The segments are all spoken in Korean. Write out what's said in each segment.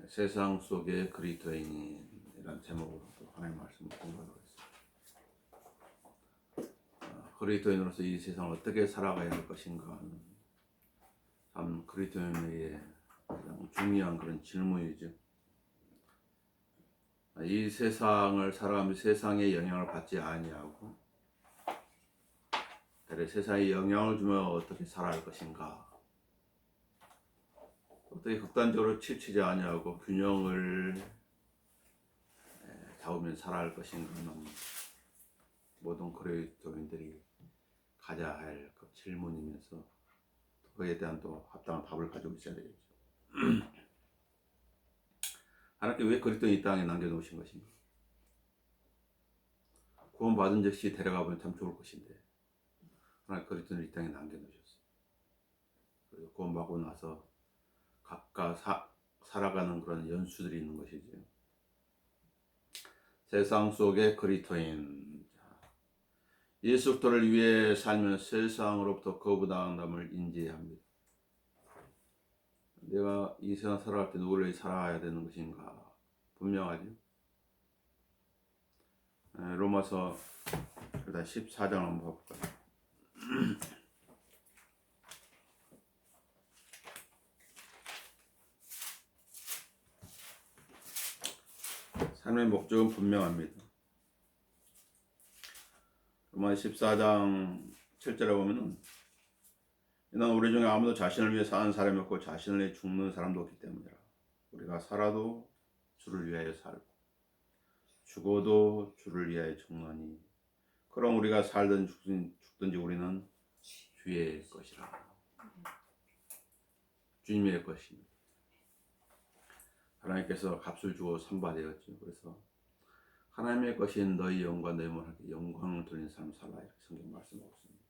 세상 속의 그리스도인이라는 제목으로 또 하나님의 말씀을 공부하도록 하겠습니다. 그리스도인으로서 이 세상을 어떻게 살아가야 할 것인가 하는 참 그리스도인에게 가장 중요한 그런 질문이죠. 이 세상을 살아가면서 세상의 영향을 받지 아니하고 세상에 영향을 주며 어떻게 살아갈 것인가, 어떻게 극단적으로 치우치지 아니하고 균형을 잡으면 살아갈 것인가는 모든 그리스도인들이 가져야 할 그 질문이면서 그에 대한 또 합당한 답을 가지고 있어야 되겠죠. 하나님께 왜 그리스도인 이 땅에 남겨놓으신 것인가? 구원받은 즉시 데려가보면 참 좋을 것인데 하나님 그리스도인을 이 땅에 남겨놓으셨어요. 그리고 구원받고 나서 각각 살아가는 그런 연수들이 있는 것이죠. 세상 속의 그리스도인, 예수 그리스도를 위해 살면 세상으로부터 거부당함을 인지해야 합니다. 내가 이 세상 살아갈 때 누구를 위해 살아야 되는 것인가? 분명하죠. 로마서 일단 14장 한번 볼까요? 삶의 목적은 분명합니다. 로마 14장 7절에 보면은 이는 우리 중에 아무도 자신을 위해 사는 사람이 없고 자신을 위해 죽는 사람도 없기 때문이라. 우리가 살아도 주를 위하여 살고 죽어도 주를 위하여 죽나니 그럼 우리가 살든 죽든지 우리는 주의 것이라. 주님의 것입니다. 하나님께서 값을 주고 선받았죠. 그래서 하나님의 것인 너희 영과 너희 몸에게 영광을 돌리는 삶을 살라, 이렇게 성경 말씀하고 있습니다.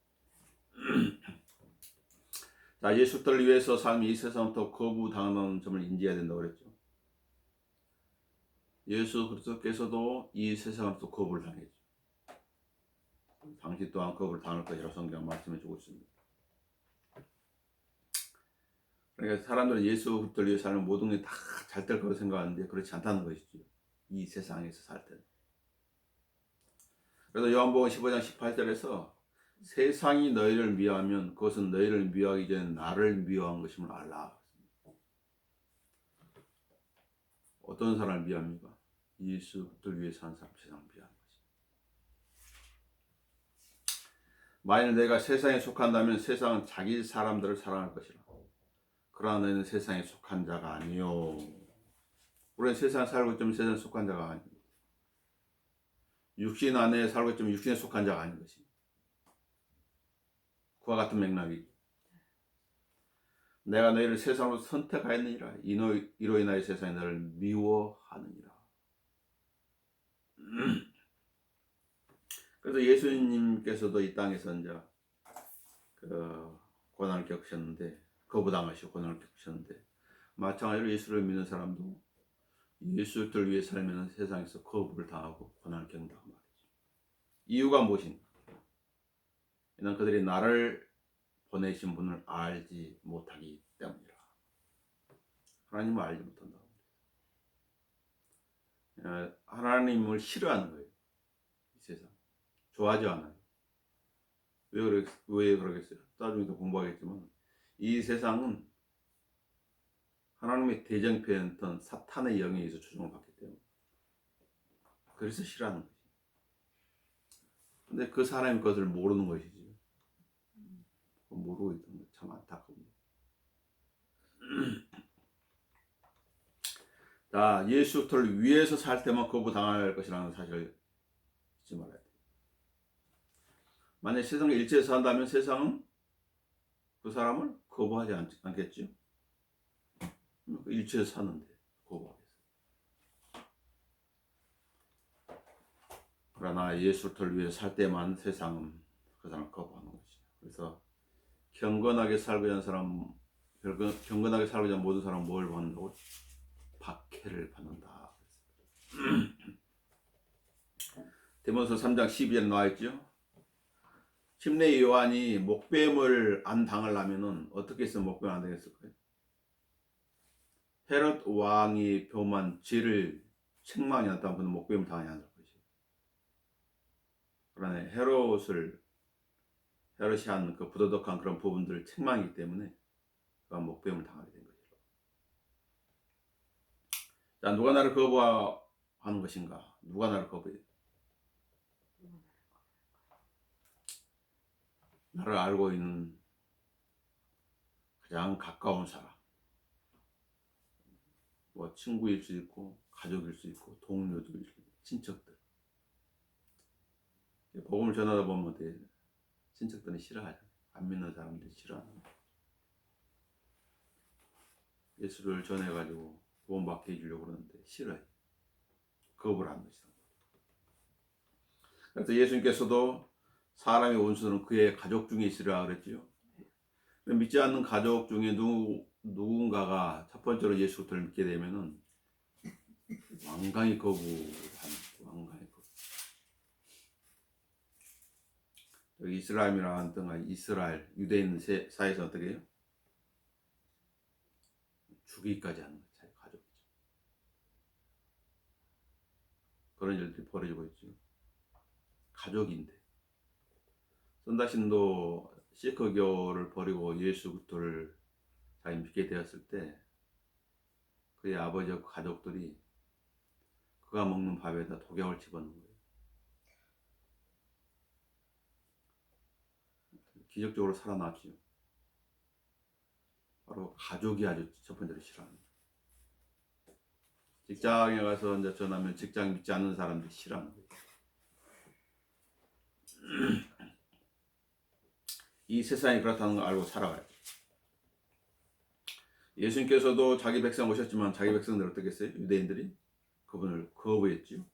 자, 예수 그리스도를 위해서 삶이 이 세상부터 거부당하는 점을 인지해야 된다고 그랬죠. 예수 그리스도께서도 이 세상부터 거부를 당했죠. 당시 또한 거부를 당할 것이라고 성경 말씀해 주고 있습니다. 그러니까 사람들은 예수 그리스도를 위해 살면 모든 게 다 잘 될 거라고 생각하는데 그렇지 않다는 것이죠. 이 세상에서 살 때는. 그래서 요한복음 15장 18절에서 세상이 너희를 미워하면 그것은 너희를 미워하기 전에 나를 미워한 것임을 알라. 어떤 사람을 미워합니까? 예수 그리스도를 위해 사는 사람, 세상을 미워하는 것입니다. 만일 내가 세상에 속한다면 세상은 자기 사람들을 사랑할 것이라. 그러나 너희는 세상에 속한 자가 아니요. 우리는 세상에 살고 있지만 세상에 속한 자가 아닙니다. 육신 안에 살고 있지만 육신에 속한 자가 아닌 것입니다. 그와 같은 맥락이죠. 내가 너희를 세상으로 선택하였느니라. 이로 인하여 세상이 너를 미워하느니라. 그래서 예수님께서도 이 땅에서 이제 고난을 겪으셨는데, 거부당하시고 고난을 겪으셨는데, 마찬가지로 예수를 믿는 사람도 예수를 위해 살면 세상에서 거부를 당하고 고난을 겪는다고 말이죠. 이유가 무엇인가? 이는 그들이 나를 보내신 분을 알지 못하기 때문이라. 하나님을 알지 못한다고. 하나님을 싫어하는 거예요. 이 세상. 좋아하지 않아요. 왜 그러겠어요? 나중에 더 공부하겠지만 이 세상은 하나님의 대정표였던 사탄의 영에 의해서 조종을 받기 때문에 그래서 싫어하는 거지. 근데 그 사람이 그것을 모르는 것이지. 모르고 있던 거 참 안타깝습니다. 자, 예수 그리스도를 위해서 살 때만 거부당할 것이라는 사실을 잊지 말아야 돼요. 만약 세상에 일체에서 산다면 세상은 그 사람을 거부하지 않겠죠. 일체에서 사는데 거부하겠어요. 그러나 예수 그리스도를 위해 살 때만 세상은 그 사람을 거부하는 것이죠. 그래서 경건하게 살고자 하는 사람, 경건하게 살고자 하는 모든 사람은 뭘 받는다고? 박해를 받는다. 디모데서 3장 12절에 나와있죠. 침례 요한이 목뱀을 안 당하려면은 어떻게 했으면 목뱀 안 되겠을까요? 헤롯 왕이 범한 죄를 책망이 났다면 그는 목배임을 당하지 않을 것이에요. 그러나 헤롯이 한 그 부도덕한 그런 부분들을 책망이기 때문에 그가 목배임을 당하게 된 거죠. 자, 누가 나를 거부하는 것인가? 누가 나를 거부해요? 나를 알고 있는 가장 가까운 사람, 뭐 친구일 수 있고 가족일 수 있고 동료들, 친척들. 복음을 전하다 보면 친척들은 싫어하죠. 안 믿는 사람들이 싫어하는 거예요. 예수를 전해가지고 구원받게 해주려고 그러는데 싫어해요. 거부를 하는 것이다. 그래서 예수님께서도 사람의 원수는 그의 가족 중에 있으리라 그랬지요. 믿지 않는 가족 중에 누군가가 첫 번째로 예수를 믿게 되면은 완강히 거부하는, 완강히 거부. 여기 이스라엘이라는 땅, 이스라엘 유대인 사이에서 어떻게 해요? 죽이기까지 하는 거예요. 자기 가족이죠. 그런 일들이 벌어지고 있죠. 가족인데 선다신도 시크교를 버리고 예수 그리스도를 자기 믿게 되었을 때 그의 아버지와 가족들이 그가 먹는 밥에다 독약을 집어넣은 거예요. 기적적으로 살아났지요. 바로 가족이 아주 첫 번째로 싫어합니다. 직장에 가서 이제 전하면 직장 믿지 않는 사람들이 싫어하는 거예요. 이 세상이 그렇다는 걸 알고 살아가야죠. 예수님께서도 자기 백성 오셨지만 자기 백성들 어떻게 했어요? 유대인들이 그분을 거부했지요.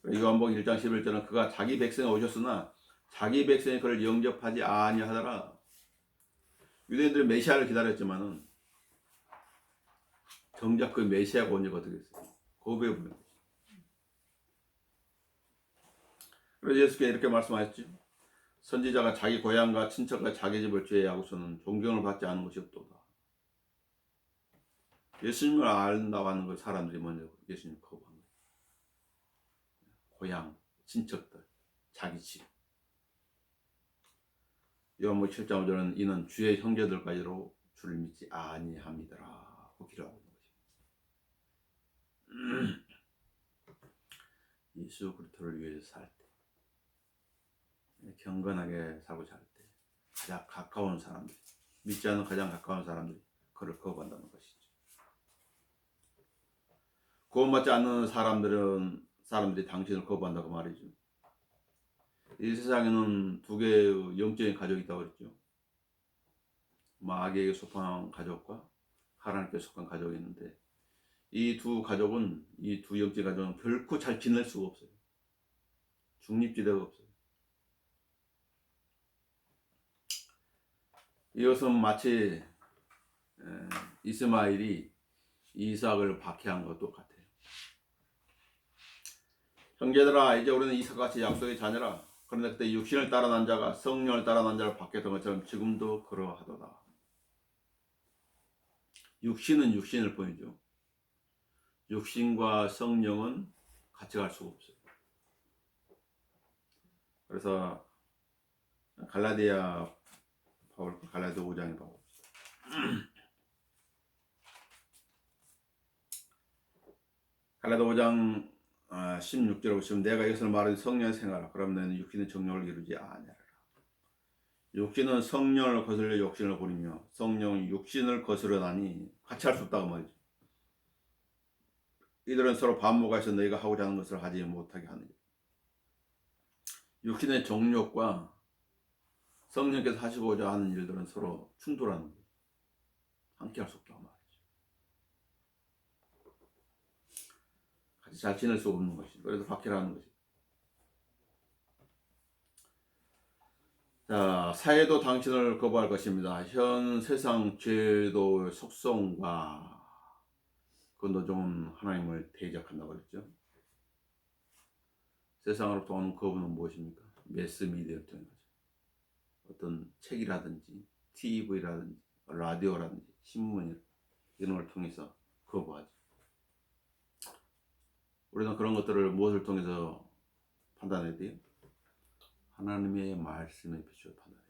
요한복음 1장 11절은 그가 자기 백성에 오셨으나 자기 백성이 그를 영접하지 아니하더라. 유대인들은 메시아를 기다렸지만은 정작 그 메시아가 온 이유가 어떻게 했어요? 거부해버린 거죠. 그래서 예수께서 이렇게 말씀하셨죠. 선지자가 자기 고향과 친척과 자기 집을 제외하고서는 존경을 받지 않은 것이 없도다. 예수님을 안다고 하는 걸 사람들이 먼저 예수님을 거부한 거예요. 고향, 친척들, 자기 집. 요한복음 7장 5절은 이는 주의 형제들까지로 주를 믿지 아니함이더라. 기록하고 있는 것입니다. 예수 그리스도를 위해서 살 때, 경건하게 살고 살 때, 가장 가까운 사람들, 믿지 않는 가장 가까운 사람들이 그를 거부한다는 것이죠. 구원받지 않는 사람들이 당신을 거부한다고 말이죠. 이 세상에는 두 개의 영적인 가족이 있다고 그랬죠. 마귀에게 속한 가족과 하나님께 속한 가족이 있는데 이 두 영적인 가족은 결코 잘 지낼 수가 없어요. 중립지대가 없어요. 이것은 마치 이스마엘이 이삭을 박해한 것과 똑같아요. 형제들아, 이제 우리는 이삭같이 약속의 자녀라. 그런데 그때 육신을 따라 난 자가 성령을 따라 난 자를 박해했던 것처럼 지금도 그러하도다. 육신은 육신을 보이죠. 육신과 성령은 같이 갈 수가 없어요. 그래서 갈라디아 5장에 봐봅시다. 갈라디아 5장 16절에 보시면 내가 이것을 말하니 성령의 생활하라. 그럼 너는 육신의 정욕을 이루지 아니하리라. 육신은 성령을 거슬려 육신을 부리며 성령은 육신을 거스르나니 같이 할 수 없다고 말이죠. 이들은 서로 반목하여서 너희가 하고자 하는 것을 하지 못하게 하느니라. 육신의 정욕과 성령께서 하시고자 하는 일들은 서로 충돌하는 거예요. 함께 할 수 없다고 말이죠. 같이 잘 지낼 수 없는 것이죠. 그래서 박해라는 것이죠. 자, 사회도 당신을 거부할 것입니다. 현 세상 죄도 속성과 그 노정은 하나님을 대적한다고 그랬죠. 세상으로부터 오는 거부는 무엇입니까? 매스미디어를 통해 가죠. 어떤 책이라든지 TV라든지 라디오라든지 신문이라든지 이런 걸 통해서 거부하지. 우리는 그런 것들을 무엇을 통해서 판단해야 돼요? 하나님의 말씀에 비추어 판단해야 돼.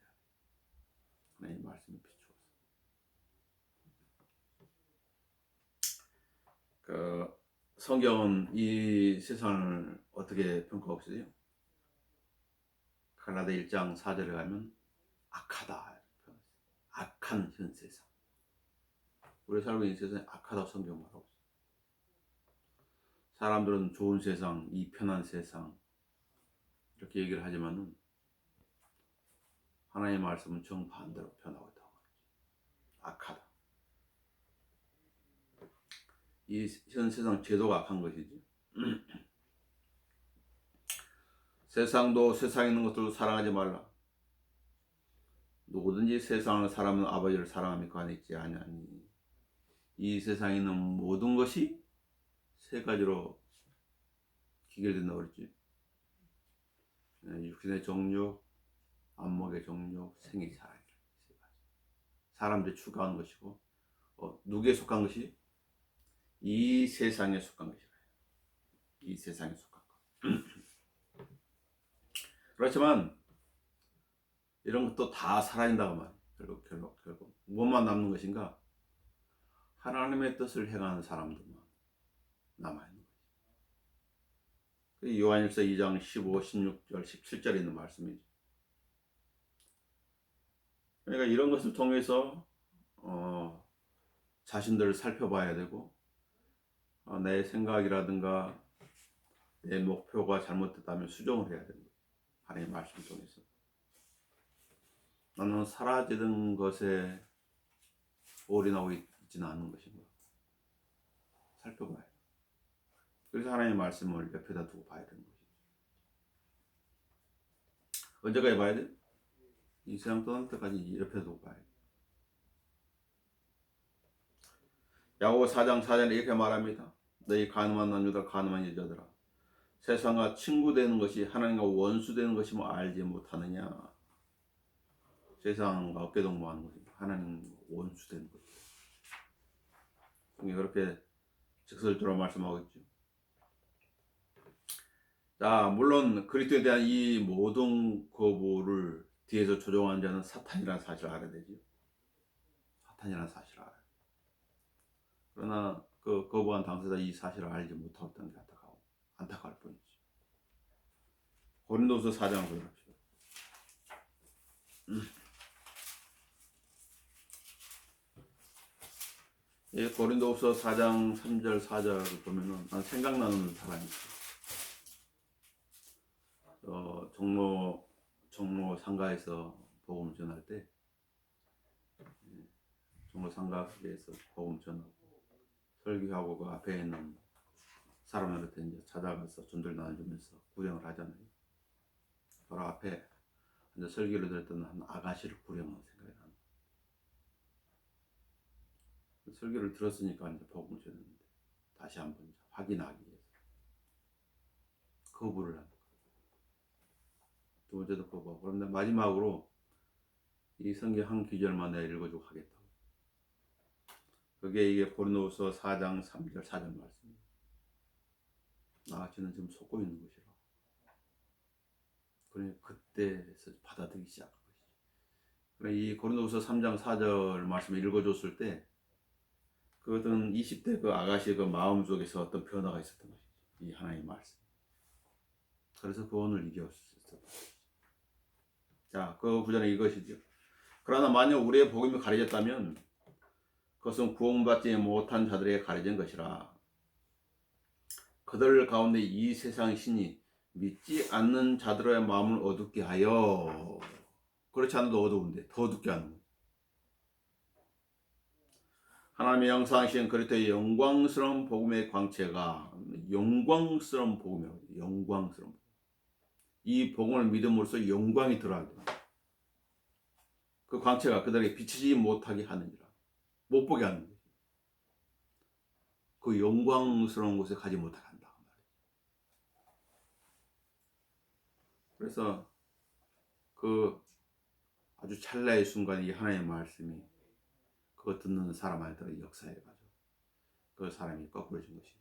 하나님의 말씀에 비추어서. 그 성경은 이 세상을 어떻게 평가하고 있어요? 갈라디아 1장 4절에 가면 악하다. 악한 현 세상. 우리 살고 있는 세상이 악하다고 성경 말하고 있어요. 사람들은 좋은 세상, 이 편한 세상 이렇게 얘기를 하지만은 하나님의 말씀은 정반대로 변하고 있다고 말이죠. 악하다. 이 현 세상 제도가 악한 것이지. 세상도 세상에 있는 것들도 사랑하지 말라. 누구든지 세상을 사랑하면 아버지를 사랑하며 그 안에 있지 아니하니. 이 세상에 있는 모든 것이 세 가지로 기결된다고 그랬지. 육신의 정욕, 안목의 정욕, 생의 사랑. 세 가지. 사람들이 추구하는 것이고, 누구에 속한 것이? 이 세상에 속한 것이라. 이 세상에 속한 것. 그렇지만 이런 것도 다 사라진다고 말이야. 결국 무엇만 남는 것인가? 하나님의 뜻을 행하는 사람들만 남아있는 거지. 요한일서 2장 15, 16절, 17절에 있는 말씀이지. 그러니까 이런 것을 통해서 자신들을 살펴봐야 되고, 내 생각이라든가 내 목표가 잘못됐다면 수정을 해야 되는 거예요. 하나님의 말씀을 통해서. 나는 사라지는 것에 올인하고 있지는 않는 것인가. 살펴봐야 돼. 그래서 하나님의 말씀을 옆에다 두고 봐야 되는 것이죠. 언제까지 봐야 돼? 이 세상 떠날 때까지 옆에 두고 봐야 돼. 야고보 4장 4절에 이렇게 말합니다. 너희 가늠한 남자들 가늠한 여자들아, 세상과 친구 되는 것이 하나님과 원수 되는 것이 뭐 알지 못하느냐. 세상과 어깨동무하는 것이 하나님 원수 되는 거죠. 그렇게 직설적으로 말씀하고 있죠. 자, 물론 그리스도에 대한 이 모든 거부를 뒤에서 조종하는 자는 사탄이라는 사실을 알아야 되죠. 사탄이라는 사실을 알아요. 그러나 그 거부한 당사자 이 사실을 알지 못하고 있다는 게 안타까울 뿐이지. 고린도서 4장을 보십시오. 예, 고린도서 4장 3절 4절을 보면은 난 생각나는 사람이 있어요. 종로 상가에서 복음 전할 때, 종로 상가에서 복음 전하고 설교하고 그 앞에 있는 사람들한테 이제 찾아가서 전도를 나눠주면서 구령을 하잖아요. 바로 앞에 이제 설교를 들었던 한 아가씨를 구령하는 생각이 나는 거예요. 설교를 들었으니까 이제 복음을 전했는데 다시 한번 확인하기 위해서 거부를 하는 거예요. 두 번째도 거부하고. 그런데 마지막으로 이 성경 한 구절만 내가 읽어주고 하겠다고. 그게 이게 고린도서 4장 3절 4절 말씀입니다. 나같이는 지금 속고 있는 것이라. 그러니 그때서 받아들이기 시작한 것이죠. 그러니 이 고린도서 3장 4절 말씀을 읽어줬을 때 그것은 20대 그 아가씨 그 마음 속에서 어떤 변화가 있었던 것이죠. 이 하나님의 말씀. 그래서 그 오늘 이겼었던 것이죠. 자, 그 구절은 이것이죠. 그러나 만약 우리의 복음이 가려졌다면 그것은 구원받지 못한 자들에게 가려진 것이라. 그들 가운데 이 세상 신이 믿지 않는 자들의 마음을 어둡게 하여. 그렇지 않아도 어두운데 더 어둡게 하는 거예요. 하나님의 영상하신 그리스도의 영광스러운 복음의 광채가, 영광스러운 복음이라고 해요. 영광스러운 복음. 이 복음을 믿음으로써 영광이 들어가게 됩니다. 그 광채가 그들에게 비치지 못하게 하느니라. 못 보게 하는 거예요. 그 영광스러운 곳에 가지 못하게 한다. 그래서 그 아주 찰나의 순간에 이 하나님의 말씀이 그거 듣는 사람 안에 역사해가지고 그 사람이 거꾸로진 것이죠.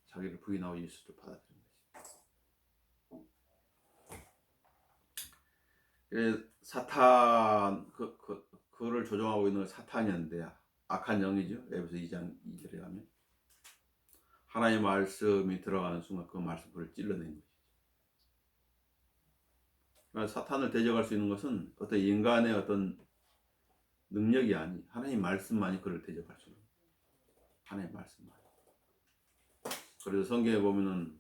자기를 부인하고 예수를 받아들인 것이죠. 사탄 그를 조종하고 있는 사탄이었는데 악한 영이죠. 에베소 2장 2절에 가면 하나님의 말씀이 들어가는 순간 그 말씀을 찔러낸 것이죠. 그러니까 사탄을 대적할 수 있는 것은 어떤 인간의 어떤 능력이 아니 하나님 말씀만이 그를 대적할 수 있는 하나님 말씀만. 그래서 성경에 보면은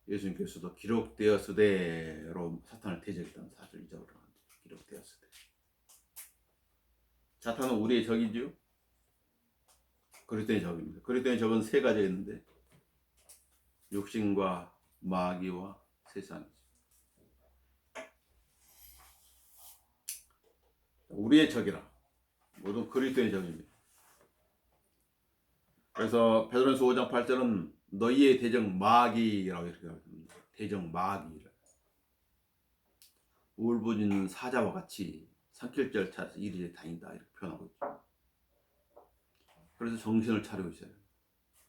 예수님께서도 기록되었으되로 사탄을 대적했다는 사실을 잊어버리면 안 돼요. 기록되었으되. 사탄은 우리의 적이죠. 그리스도의 적입니다. 그리스도의 적은 세 가지가 있는데 육신과 마귀와 세상이죠. 우리의 적이라 모두 그리스도의 적입니다. 그래서 베드로전서 5장 8절은 너희의 대적 마귀라고 이렇게 합니다. 대적 마귀라. 울부짖는 사자와 같이 산길절 찾아서 이리저리 다닌다 이렇게 표현하고 있죠. 그래서 정신을 차리고 있어요.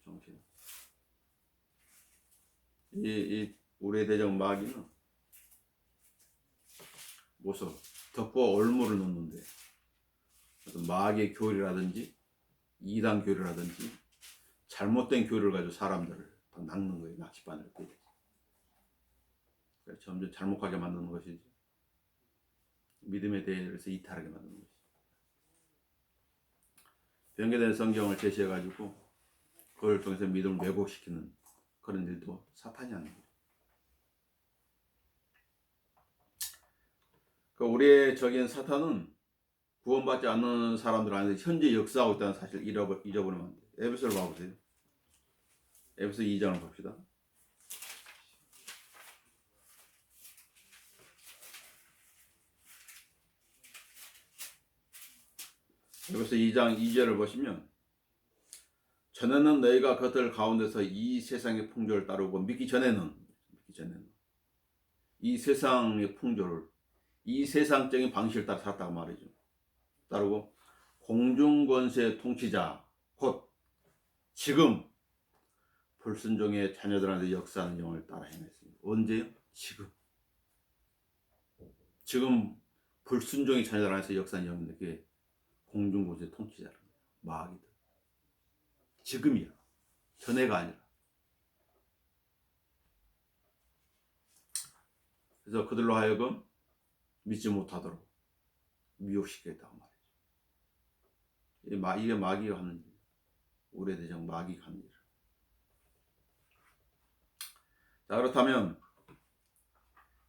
정신. 이 우리의 대적 마귀는 모습 덮고 얼물을 놓는데 어떤 마귀의 교리라든지 이단 교리라든지 잘못된 교리를 가지고 사람들을 다 낚는 거예요. 낚시바늘을 끄듯이. 점점 잘못하게 만드는 것이죠. 믿음에 대해서 이탈하게 만드는 것이죠. 변개된 성경을 제시해가지고 그걸 통해서 믿음을 왜곡시키는 그런 일도 사탄이 하는 거예요. 우리의 적인 사탄은 구원받지 않는 사람들 안에서 현재 역사하고 있다는 사실을 잊어버리면 안 돼요. 에베소를 봐보세요. 에베소 2장을 봅시다. 에베소 2장 2절을 보시면 전에는 너희가 그들 가운데서 이 세상의 풍조를 따르고 믿기 전에는 이 세상의 풍조를 이 세상적인 방식을 따라 살았다고 말이죠. 따르고 공중권세의 통치자 곧 지금 불순종의 자녀들한테 역사하는 영을 따라 행했습니다. 언제요? 지금 불순종의 자녀들한테 역사하는 영인데 그게 공중권세의 통치자라는 거예요. 마귀들. 지금이야. 전에가 아니라. 그래서 그들로 하여금 믿지 못하도록 미혹시키겠다고 말이죠. 이게 마귀가 하는 일. 우리의 대적 마귀가 하는 일. 자, 그렇다면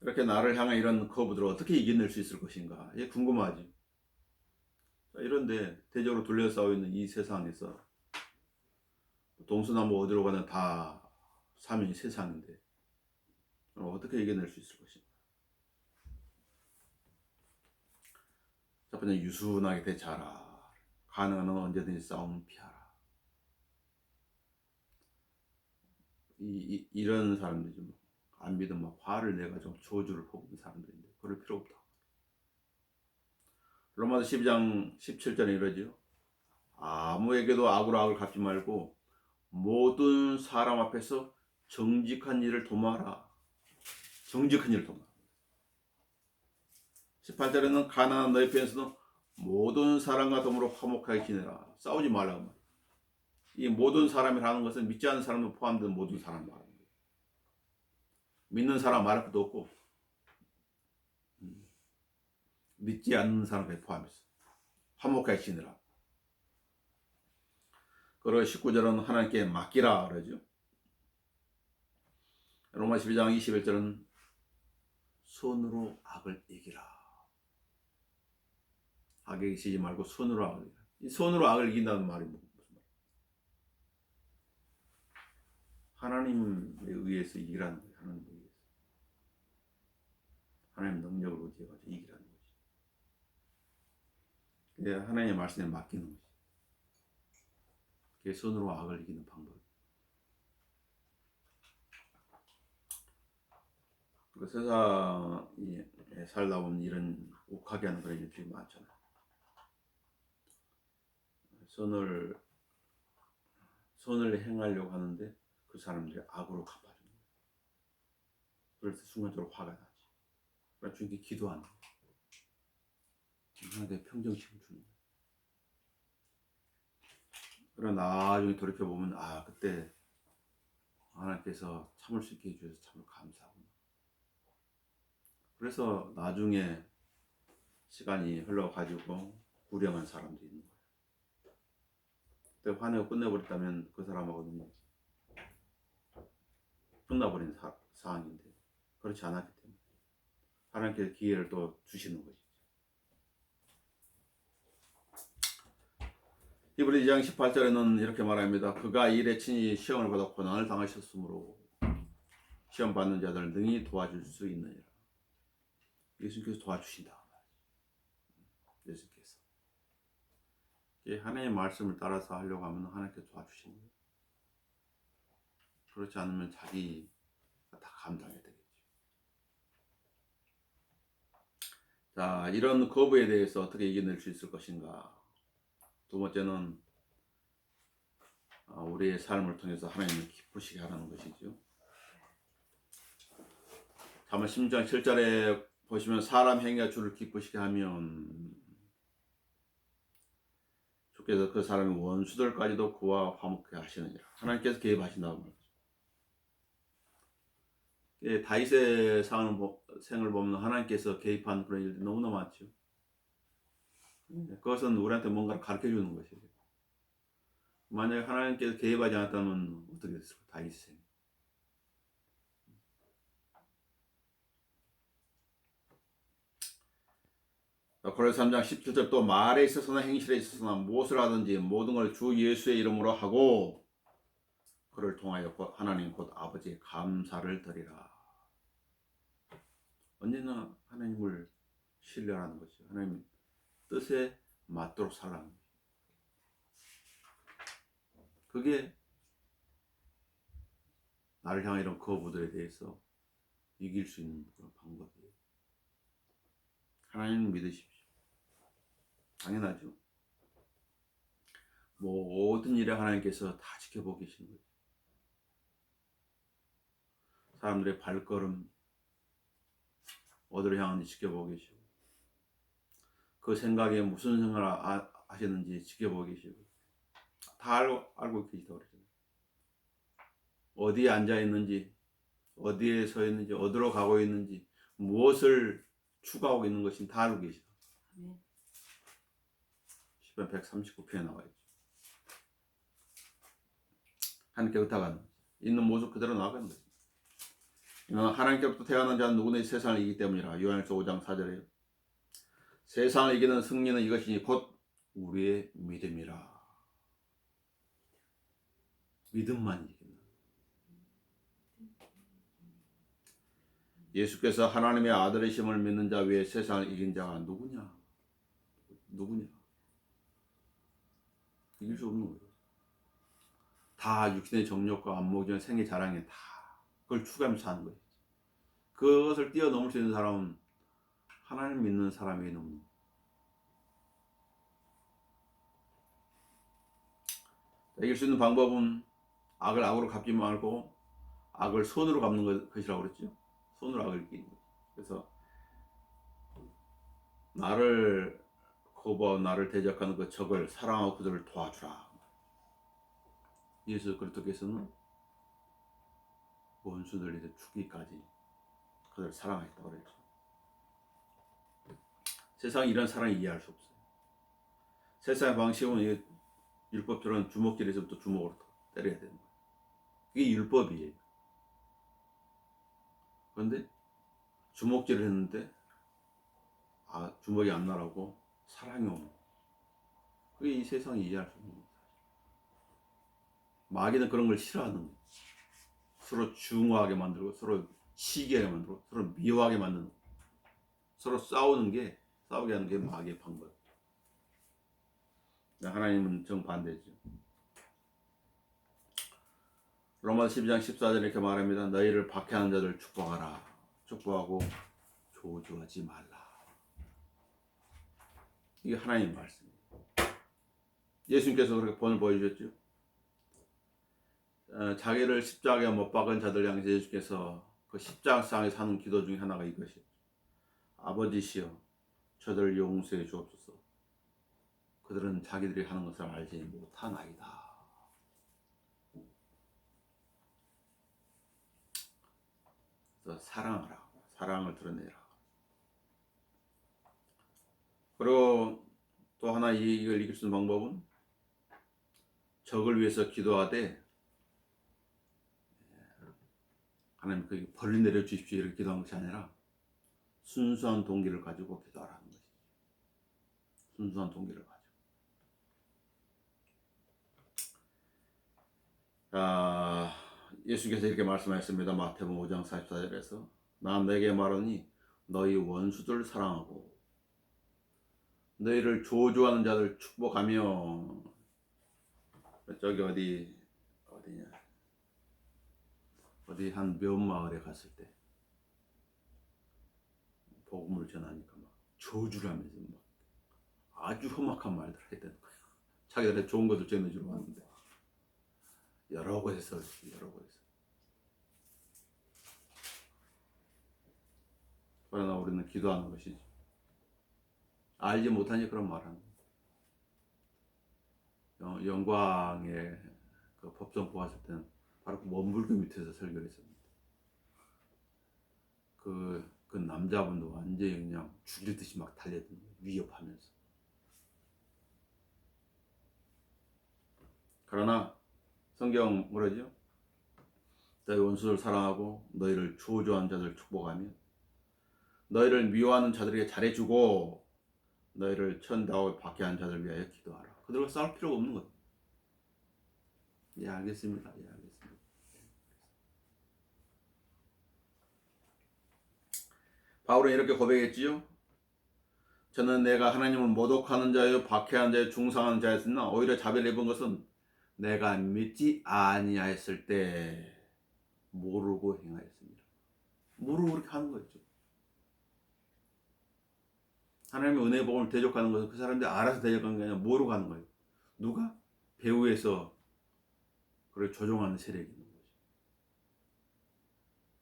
이렇게 나를 향한 이런 거부들을 어떻게 이겨낼 수 있을 것인가? 이게 궁금하지. 자, 이런데 대적으로 둘러싸여 있는 이 세상에서 동서남북 어디로 가나 다 사면이 세상인데 어떻게 이겨낼 수 있을 것인가? 첫 번째, 유순하게 대처하라. 가능한 한 언제든지 싸움은 피하라. 이런 사람들이 뭐 안 믿으면 막 화를 내가지고 저주를 퍼부는 사람들인데 그럴 필요 없다. 로마서 12장 17절에 이러지요. 아무에게도 악으로 악을 갚지 말고 모든 사람 앞에서 정직한 일을 도모하라. 정직한 일을 도모하라. 18절에는 가난한 너희 편에서도 모든 사람과 더불어 화목하게 지내라. 싸우지 말라고 말이야. 이 모든 사람이라는 것은 믿지 않는 사람도 포함된 모든 사람 말하는 거예요. 믿는 사람 말할 것도 없고 믿지 않는 사람에 포함해서 화목하게 지내라. 그리고 19절은 하나님께 맡기라 그러죠. 로마 12장 21절은 손으로 악을 이기라. 악에 계시지 말고 손으로 악을 이기라. 이 손으로 악을 이긴다는 말이 무슨 말이야? 하나님에 의해서 이기라는 거예요. 하나님에 의해서. 하나님 능력을 의지해가지고 이기라는 거지. 그게 하나님의 말씀에 맡기는 거지. 그게 손으로 악을 이기는 방법. 그 세상에 살다 보면 이런 욱하게 하는 그런 일들이 많잖아요. 선을 행하려고 하는데 그 사람들이 악으로 갚아주는 거예요. 그래서 순간적으로 화가 나지. 그러니까 주님께 기도하는 거예요. 하나님께 평정심을 주는 거예요. 그러나 나중에 돌이켜보면 그때 하나님께서 참을 수 있게 해주셔서 참 감사하구나. 그래서 나중에 시간이 흘러가지고 불행한 사람도 있는 거예요. 그때 화내고 끝내버렸다면 그 사람하고는 끝나버린 상황인데 그렇지 않았기 때문에 하나님께서 기회를 또 주시는 것이죠. 히브리 2장 18절에는 이렇게 말합니다. 그가 일에 친히 시험을 받아 고난을 당하셨으므로 시험 받는 자들을 능히 도와줄 수 있느니라. 예수님께서 도와주신다. 예수님께서 하나님의 말씀을 따라서 하려고 하면 하나님께서 도와주시는 거예요. 그렇지 않으면 자기가 다 감당해야 되겠죠. 자, 이런 거부에 대해서 어떻게 이겨낼 수 있을 것인가. 두 번째는 우리의 삶을 통해서 하나님을 기쁘시게 하라는 것이죠. 잠언 16장 7절에 보시면 사람 행위가 주를 기쁘시게 하면 주께서 그 사람의 원수들까지도 그와 화목하게 하시느니라. 하나님께서 개입하신다고 말이죠. 다윗의 생을 보면 하나님께서 개입한 그런 일들이 너무나 많죠. 그것은 우리한테 뭔가를 가르쳐 주는 것이에요. 만약에 하나님께서 개입하지 않았다면 어떻게 됐을까? 다윗의 생. 고린도서 3장 17절 또 말에 있어서나 행실에 있어서나 무엇을 하든지 모든 걸 주 예수의 이름으로 하고 그를 통하여 하나님 곧 아버지의 감사를 드리라. 언제나 하나님을 신뢰하는 것이죠. 하나님 뜻에 맞도록 살라는 거죠. 그게 나를 향한 이런 거부들에 대해서 이길 수 있는 그런 방법이에요. 하나님을 믿으십시오. 당연하죠. 모든 일에 하나님께서 다 지켜보고 계시는 거죠. 사람들의 발걸음 어디로 향하는지 지켜보고 계시고 그 생각에 무슨 생각을 하시는지 지켜보고 계시고 다 알고 계시다고 그러잖아요. 어디에 앉아 있는지 어디에 서 있는지 어디로 가고 있는지 무엇을 추구하고 있는 것인지 다 알고 계시다. 시편 139편에 나와 있죠. 하나님께 의탁하는 있는 모습 그대로 나아가는 거죠. 하나님께로부터 태어난 자는 누구나 세상을 이기기 때문이라. 요한일서 5장 4절에요. 세상을 이기는 승리는 이것이니 곧 우리의 믿음이라. 믿음만 이긴다. 예수께서 하나님의 아들이심을 믿는 자 외에 세상을 이긴 자가 누구냐? 이길 수 없는 거예요. 다 육신의 정욕과 안목이나 생애 자랑에 다 그걸 추구하면서 사는 거예요. 그것을 뛰어넘을 수 있는 사람은 하나님 믿는 사람 외에는 없는 거예요. 이길 수 있는 방법은 악을 악으로 갚지 말고 악을 선으로 갚는 것이라고 그랬죠. 손으로 악을 이기는 거죠. 그래서 나를 거부하고 나를 대적하는 그 적을 사랑하고 그들을 도와주라. 예수 그리스도께서는 원수들을 이제 죽기까지 그들을 사랑하셨다고 그랬죠. 세상에 이런 사랑을 이해할 수 없어요. 세상의 방식은 율법처럼 주먹질에서부터 주먹으로 때려야 되는 거예요. 그게 율법이에요. 그런데 주먹질을 했는데 주먹이 안 나라고 사랑이 오는 거예요. 그게 이 세상이 이해할 수 없는 거예요. 마귀는 그런 걸 싫어하는 거예요. 서로 중화하게 만들고 서로 시기하게 만들고 서로 미워하게 만드는 거예요. 서로 싸우게 하는 게 마귀의 방법. 하나님은 정반대죠. 로마서 12장 14절에 이렇게 말합니다. 너희를 박해하는 자들 축복하라. 축복하고 저주하지 말라. 이게 하나님의 말씀이에요. 예수님께서 그렇게 본을 보여주셨죠. 자기를 십자가에 못 박은 자들 향해서 예수께서 그 십자가상에서 하는 기도 중에 하나가 이것이에요. 아버지시여 저들을 용서해 주옵소서. 그들은 자기들이 하는 것을 알지 못하나이다. 그래서 사랑하라. 사랑을 드러내라. 그리고 또 하나 이걸 이길 수 있는 방법은 적을 위해서 기도하되 하나님 그 벌을 내려 주십시오 이렇게 기도하는 것이 아니라 순수한 동기를 가지고 기도하라는 것이죠. 순수한 동기를 가지고. 예수께서 이렇게 말씀하셨습니다. 마태복음 5장 44절에서 나 내게 말하니 너희 원수들 사랑하고 너희를 저주하는 자들 축복하며 저기 어디냐 어디 한 면마을에 갔을 때 복음을 전하니까 막 저주를 하면서 막 아주 험악한 말들을 했다는 거야. 자기들의 좋은 것을 전해주러 왔는데 여러 곳에서 그러나 우리는 기도하는 것이지 알지 못하니 그런 말하는 영광의 그 법정포 갔을 때는 바로 그 원불교 밑에서 설교를 했습니다. 그 남자분도 완전히 그냥 죽일 듯이 막 달려드는 거예요. 위협하면서. 그러나 성경 뭐라죠? 너희 원수를 사랑하고 너희를 저주하는 자들 축복하며 너희를 미워하는 자들에게 잘해주고 너희를 천다고 박해한 자들 위하여 기도하라. 그들과 싸울 필요가 없는 거예요. 예, 알겠습니다. 예, 알겠습니다. 바울은 이렇게 고백했지요. 저는 내가 하나님을 모독하는 자요 박해하는 자요 중상하는 자였으나 오히려 자비를 입은 것은 내가 믿지 아니하였을 때 모르고 행하였습니다. 모르고 그렇게 하는 거죠. 하나님의 은혜의 복음을 대적하는 것은 그 사람들이 알아서 대적하는 게 아니라 모르고 하는 거예요. 누가? 배후에서 그걸 조종하는 세력이 있는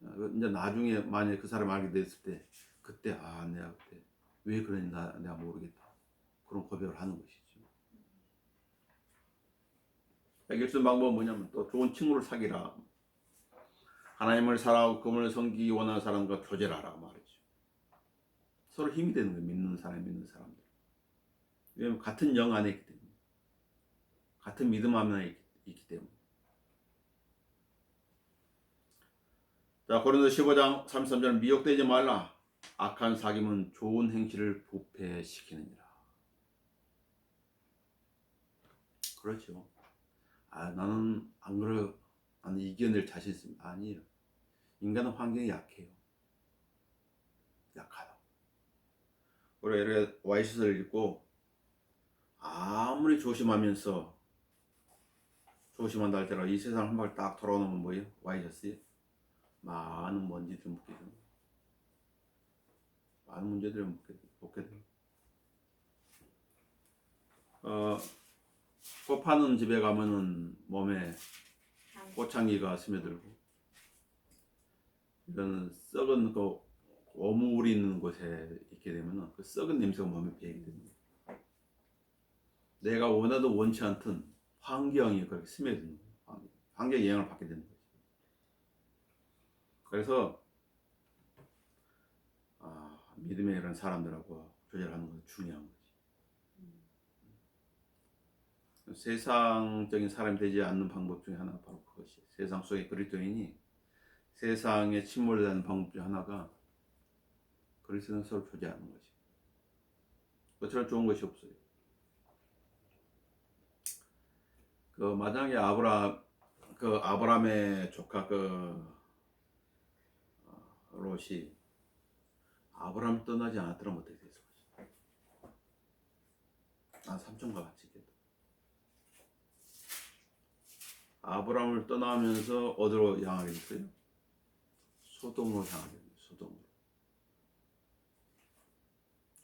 거죠. 이제 나중에 만약에 그 사람을 알게 됐을 때 그때 내가 그때 왜 그러니 내가 모르겠다. 그런 고백을 하는 것이죠. 해결 수 있는 방법은 뭐냐면 또 좋은 친구를 사귀라. 하나님을 사랑하고 그분을 섬기기 원하는 사람과 교제를 하라고 말이죠. 서로 힘이 되는 거예요. 믿는 사람들. 왜냐하면 같은 영 안에 있기 때문에. 같은 믿음 안에 있기 때문에. 자, 고린도서 15장 33절 미혹되지 말라. 악한 사귐은 좋은 행실을 부패시키느니라. 그렇죠. 나는 안 그래요. 나는 이겨낼 자신 있습니다. 아니에요. 인간은 환경이 약해요. 약하다. 그리고 이렇게 와이셔츠를 입고 아무리 조심한다 할지라도 이 세상 한 바퀴 딱 돌아오면 뭐예요? 와이셔츠에 많은 먼지들이 묻게 됩니다. 많은 문제들이 묻게 돼요. 꽃 파는 집에 가면은 몸에 꽃향기가 스며들고 이런 썩은 그 오물이 있는 곳에 있게 되면은 그 썩은 냄새가 몸에 배이게 됩니다. 내가 원하든 원치 않든 환경이 그렇게 스며드는 거예요. 환경의 영향을 받게 되는 거죠. 그래서 믿음의 이런 사람들하고 교제하는 건 중요한 거지. 세상적인 사람이 되지 않는 방법 중에 하나가 바로 그것이에요. 세상 속의 그리스도인이 세상에 침몰되는 방법 중 하나가 그리스도는 서로 교제하는 거지. 그처럼 좋은 것이 없어요. 만약에 아브라함의 조카 롯이 아브라함을 떠나지 않았더라면 어떻게 됐을 것이야? 삼촌과 같이 있겠다. 아브라함을 떠나면서 어디로 향하게 됐어요? 소돔으로 향하게 됐어요.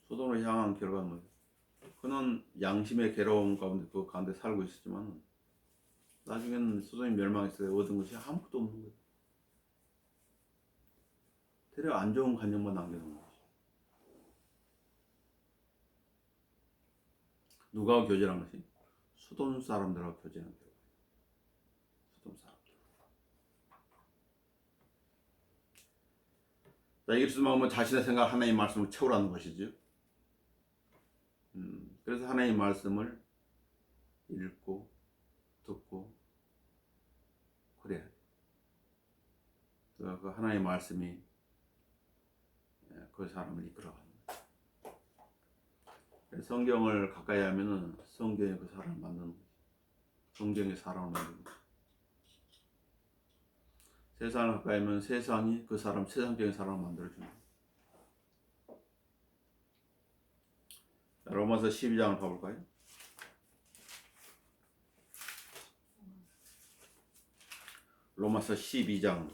소돔으로 향한 결과는 뭐예요? 그는 양심의 괴로움 가운데 그 가운데 살고 있었지만 나중에는 소돔이 멸망했어요. 얻은 것이 아무것도 없는 거예요. 되려 안 좋은 간증만 남겨놓은 거지. 누가 교제한 것이? 소돔 사람들하고 교제한 거예요. 소돔 사람들. 자, 이것을 막으면 자신의 생각 하나님의 말씀을 채우라는 것이죠. 그래서 하나님의 말씀을 읽고 듣고 그래야 돼. 그 하나님의 말씀이 그 사람을 이끌어가는 거예요. 성경을 가까이 하면은 성경이 그 사람을 만드는 거예요. 성경이 사람을 만드는 거예요. 세상을 가까이 하면 세상이 그 사람, 세상적인 사람을 만들어주는 거예요. 로마서 12장을 봐볼까요? 로마서 12장.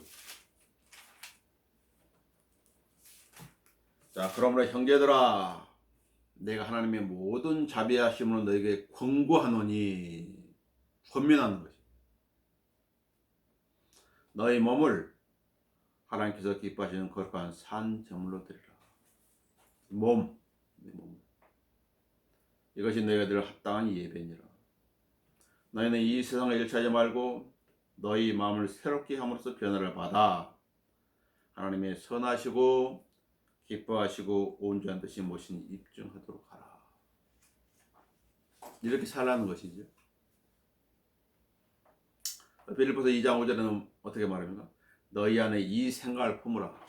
자, 그러므로 형제들아, 내가 하나님의 모든 자비하심으로 너에게 권고하노니, 권면하는 것이 너희 몸을 하나님께서 기뻐하시는 거룩한 산 제물로 드리라. 몸, 내 몸. 이것이 너희가 드릴 합당한 예배니라. 너희는 이 세상을 일치하지 말고 너희 마음을 새롭게 함으로써 변화를 받아 하나님의 선하시고 기뻐하시고 온전한 뜻이 무엇인지 입증하도록 하라. 이렇게 살라는 것이죠. 빌립보서 2장 5절에는 어떻게 말합니까? 너희 안에 이 생각을 품으라.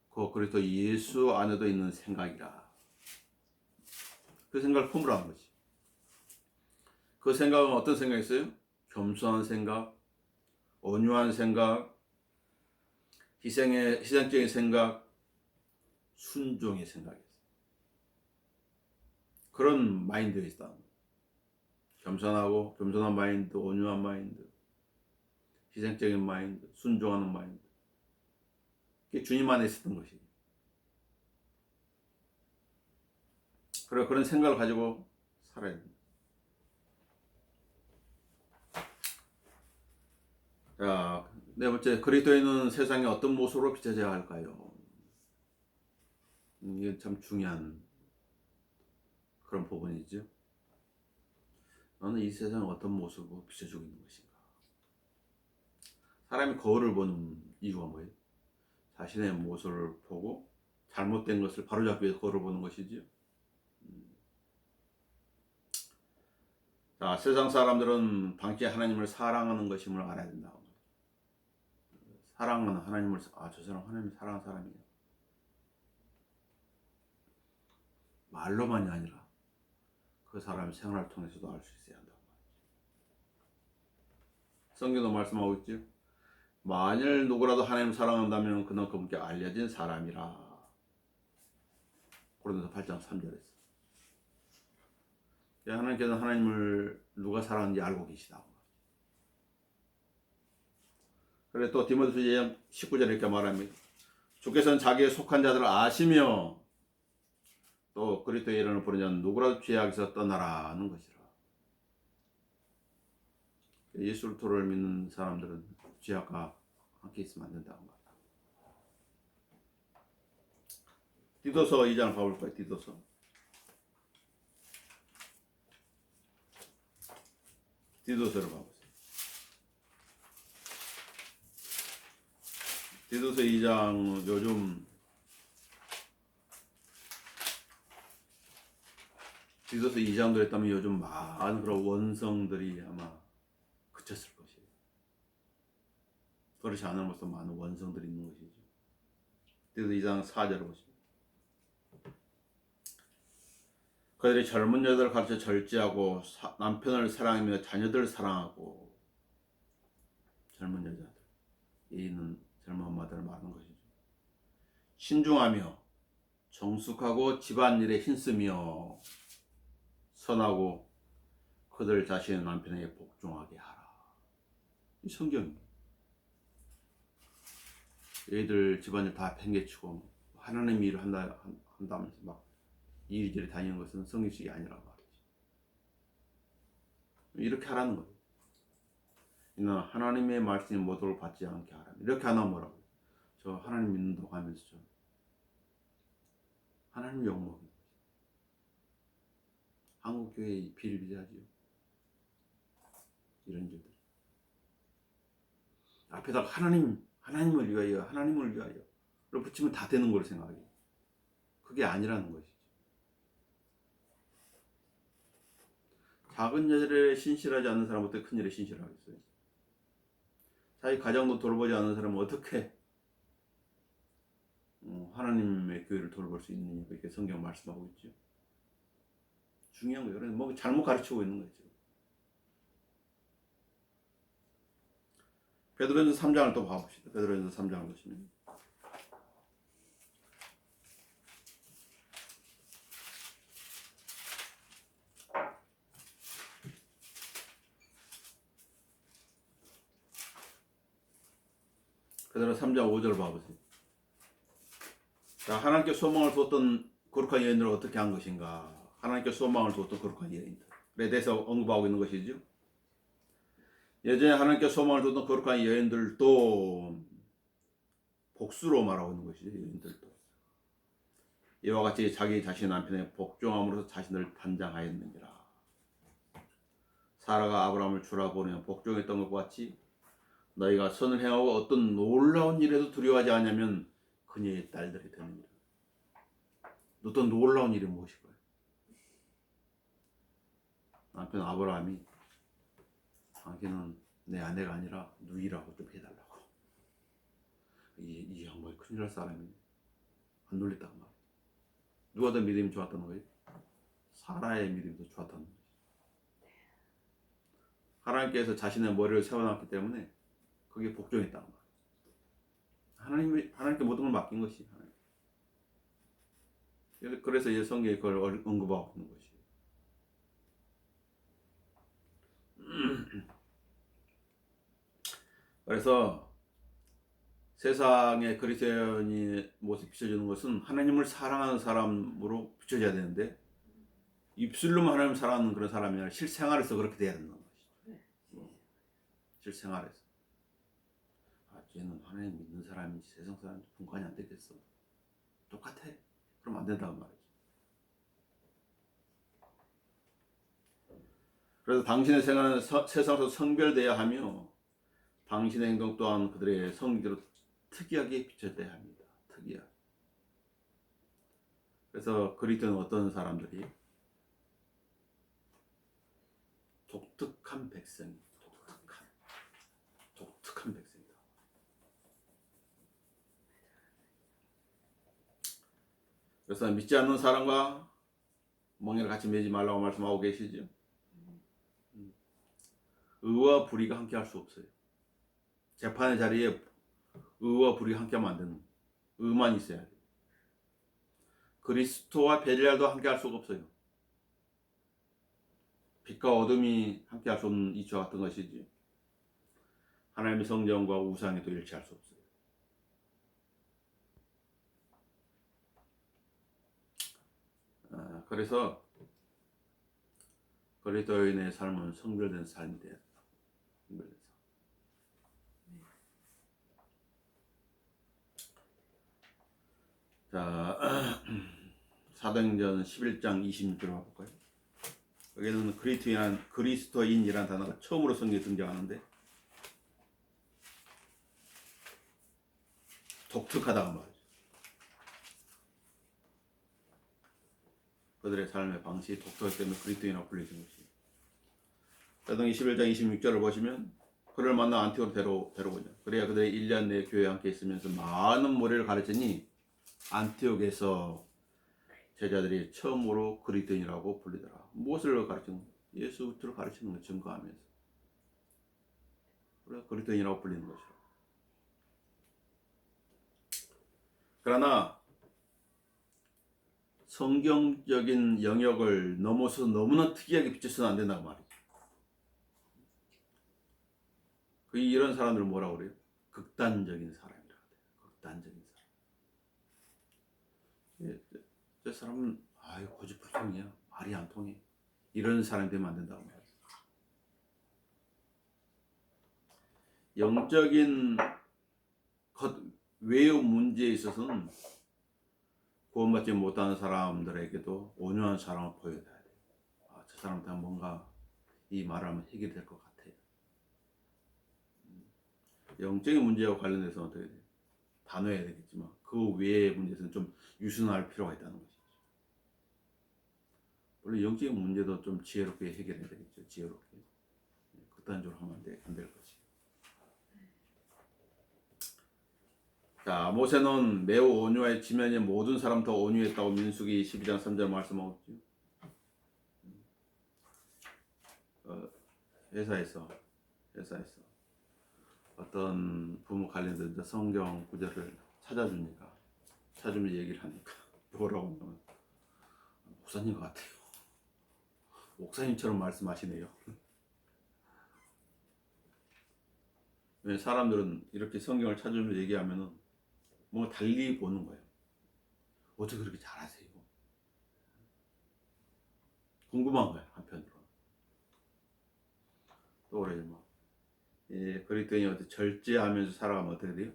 그 그리스도 예수 안에도 있는 생각이라. 그 생각을 품으라는 거지. 그 생각은 어떤 생각이 있어요? 겸손한 생각, 온유한 생각, 희생적인 생각, 순종의 생각이었어요. 그런 마인드가 있다. 겸손한 마인드, 온유한 마인드, 희생적인 마인드, 순종하는 마인드. 그게 주님 안에 있었던 것이죠. 그리고 그런 생각을 가지고 살아야 됩니다. 자, 네 번째, 그리스도인은 세상에 어떤 모습으로 비춰져야 할까요? 이게 참 중요한 그런 부분이죠. 너는 이 세상에 어떤 모습으로 비춰주고 있는 것인가? 사람이 거울을 보는 이유가 뭐예요? 자신의 모습을 보고 잘못된 것을 바로잡기 위해서 거울을 보는 것이지요. 자, 세상 사람들은 방치 하나님을 사랑하는 것임을 알아야 된다고. 사랑하는 하나님을, 저 사람 하나님을 사랑하는 사람이에요. 말로만이 아니라 그 사람의 생활을 통해서도 알 수 있어야 한다고. 성경도 말씀하고 있죠. 만일 누구라도 하나님을 사랑한다면 그는 그분께 알려진 사람이라. 고린도서 8장 3절에서. 하나님께서는 하나님을 누가 사랑하는지 알고 계시다고. 그래 또 디모데후서 2장 19절에 이렇게 말합니다. 주께서는 자기의 속한 자들을 아시며 또 그리스도의 이름을 부르는 자는 누구라도 죄악에서 떠나라는 것이라. 예수 그리스도를 믿는 사람들은 죄악과 함께 있으면 안 된다는 것. 디도서 2장을 봐볼까요? 디도서를 봐보세요. 디도서 2장 요즘 디도서 2장도 했다면 요즘 많은 그런 원성들이 아마 그쳤을 것이에요. 그렇지 않은 것도 많은 원성들이 있는 것이죠. 디도서 2장 4절을 보시면 그들이 젊은 여자들을 가르쳐 절제하고 남편을 사랑하며 자녀들을 사랑하고 젊은 여자들 이 있는 젊은 엄마들을 말하는 것이죠. 신중하며 정숙하고 집안일에 힘쓰며 선하고 그들 자신의 남편에게 복종하게 하라. 이 성경입니다. 얘들 집안일 다 팽개치고 하나님 일을 한다면서 막 이리저리 다니는 것은 성경식이 아니라고 말이지. 이렇게 하라는 거예요. 이는 하나님의 말씀이 모독을 받지 않게 하라. 이렇게 하나 뭐라고? 저 하나님 믿는다고 하면서 저 하나님 욕먹이. 한국 교회의 비일비재하지요. 이런 일들. 앞에다가 하나님을 위하여 를 붙이면 다 되는 걸 생각해요. 그게 아니라는 것이죠. 작은 일에 신실하지 않는 사람부터 큰 일에 신실하겠어요. 자기 가정도 돌보지 않는 사람은 어떻게 하나님의 교회를 돌볼 수 있느냐, 이렇게 성경 말씀하고 있죠. 중요한 거예요. 뭐 잘못 가르치고 있는 거죠. 베드로전서 3장을 또 봐봅시다. 베드로전서 3장을 보시면 베드로 3장 5절 봐보세요. 자, 하나님께 소망을 두었던 거룩한 여인들은 어떻게 한 것인가? 하나님께 소망을 두었던 거룩한 여인들에 대해서 언급하고 있는 것이죠. 예전에 하나님께 소망을 두었던 거룩한 여인들도 복수로 말하고 있는 것이죠. 여인들도 이와 같이 자기 자신의 남편에 복종함으로써 자신을 단장하였느니라. 사라가 아브라함을 주라 보내어 복종했던 것과 같이 너희가 선을 행하고 어떤 놀라운 일에도 두려워하지 않으면 그녀의 딸들이 되느니라. 어떤 놀라운 일이 무엇일까요? 남편 아브라함이 자기는 내 아내가 아니라 누이라고 좀 해달라고. 이 양반이 큰일 날 사람이네. 안 놀랬다고 말. 누가 더 믿음이 좋았던 거예요? 사라의 믿음이 더 좋았다는 거예요. 하나님께서 자신의 머리를 세워놨기 때문에 그게 복종했다는 거예요. 하나님께 모든 걸 맡긴 것이 하나님. 그래서 이 성경에 그걸 언급하고 있는 것이에요. 그래서 세상에 그리스도인의 모습 비춰주는 것은 하나님을 사랑하는 사람으로 비춰져야 되는데 입술로만 하나님을 사랑하는 그런 사람이 아니라 실생활에서 그렇게 돼야 된다는 것이죠. 실생활에서. 쟤는 하나님 믿는 사람인지 세상 사람인지 분간이 안 되겠어. 똑같아. 그럼 안 된다는 말이죠. 그래서 당신의 생활은 세상에서 성별되어야 하며 당신의 행동 또한 그들의 성기로 특이하게 비춰져야 합니다. 특이하게. 그래서 그리스도는 어떤 사람들이 독특한 백성이 독특한 백성이다. 그래서 믿지 않는 사람과 멍에를 같이 매지 말라고 말씀하고 계시죠. 의와 불의가 함께 할 수 없어요. 재판의 자리에 의와 불의가 함께 하면 안 되는, 의만 있어야 돼요. 그리스도와 벨리알도 함께 할 수가 없어요. 빛과 어둠이 함께 할 수 없는 이치와 같은 것이지. 하나님의 성령과 우상에도 일치할 수 없어요. 그래서 그리스도인의 삶은 성별된 삶이 돼야 돼요. 자, 사도행전 11장 26절을 볼까요? 여기는 그리스도인이라는 단어가 처음으로 성경에 등장하는데 독특하다고 말이죠. 그들의 삶의 방식이 독특하기 때문에 그리스도인이라고 불리는 것이에요. 사도행전 11장 26절을 보시면 그를 만나 안티오크로 데려오냐. 그래야 그들이 1년 내에 교회에 함께 있으면서 많은 머리를 가르치니 안티옥에서 제자들이 처음으로 그리스도인이라고 불리더라. 무엇을 가르치는 거예요? 예수 그리스도를 가르치는 걸 증거하면서. 그래서 그리스도인이라고 불리는 것이라. 그러나 성경적인 영역을 넘어서 너무나 특이하게 비춰서는 안 된다고 말이죠. 이런 사람들은 뭐라고 그래요? 극단적인 사람이라고 해요. 극단적인 사람. 저 사람은 아유 고집불통이야. 말이 안 통해. 이런 사람이 되면 안 된다고 말이야. 영적인 것 외의 문제에 있어서는 구원받지 못하는 사람들에게도 온유한 사랑을 보여야 돼. 아, 저 사람한테 뭔가 이 말을 하면 해결될 것 같아. 영적인 문제와 관련해서 어떻게 돼? 단호해야 되겠지만 그 외의 문제에서는 좀 유순할 필요가 있다는 것이죠. 원래 영적인 문제도 좀 지혜롭게 해결해야 되겠죠. 지혜롭게. 극단적으로 하면 안 될 것이죠. 자, 모세는 매우 온유하여 지면의 모든 사람 더 온유했다고 민수기 12장 3절 말씀하고 있죠. 회사에서 어떤 부모 관련된 성경 구절을 찾아주면 얘기를 하니까 뭐라고 하면 목사님 것 같아요. 목사님처럼 말씀하시네요. 왜 사람들은 이렇게 성경을 찾으면서 얘기하면은 뭔가 달리 보는 거예요. 어떻게 그렇게 잘하세요? 궁금한 거예요, 한편으로. 또 그러지 뭐. 그랬더니 어떻게 절제하면서 살아가면 어떻게 돼요?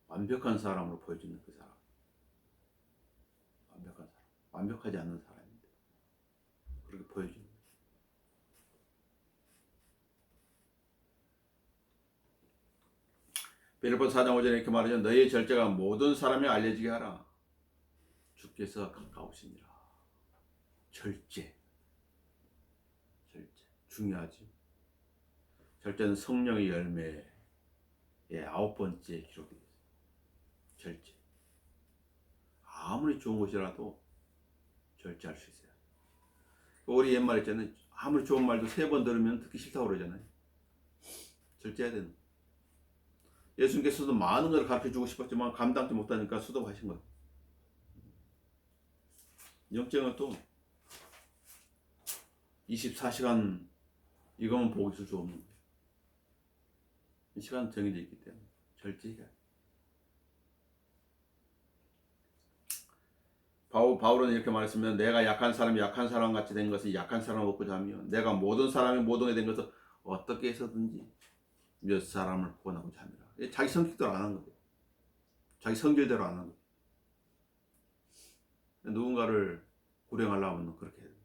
완벽한 사람으로 보여주는 그 사람. 완벽한 사람. 완벽하지 않는 사람인데. 그렇게 보여주는 거예요. 빌립보서 4장 5절에 이렇게 말하죠. 너희의 절제가 모든 사람에 알려지게 하라. 주께서 가까우시니라. 절제. 중요하지. 절제는 성령의 열매의 9번째 기록이 있어요. 절제. 아무리 좋은 것이라도 절제할 수 있어요. 우리 옛말에 있잖아요. 아무리 좋은 말도 3번 들으면 듣기 싫다고 그러잖아요. 절제해야 되는. 예수님께서도 많은 걸 가르쳐주고 싶었지만 감당치 못하니까 수도하신 거예요. 영적은 또 24시간 이거만 보고 있을 수 없는 거예요. 시간 정해져 있기 때문에 절제해야 돼요. 바울은 이렇게 말했으면 내가 약한 사람이 약한 사람 같이 된 것은 약한 사람을 얻고자 하며 내가 모든 사람이 모동이 된 것은 어떻게 해서든지 몇 사람을 구원하고자 합니다. 자기 성격대로 안 한 거예요. 자기 성질대로 안 한 거예요. 누군가를 구령하려면 그렇게 해야 돼요.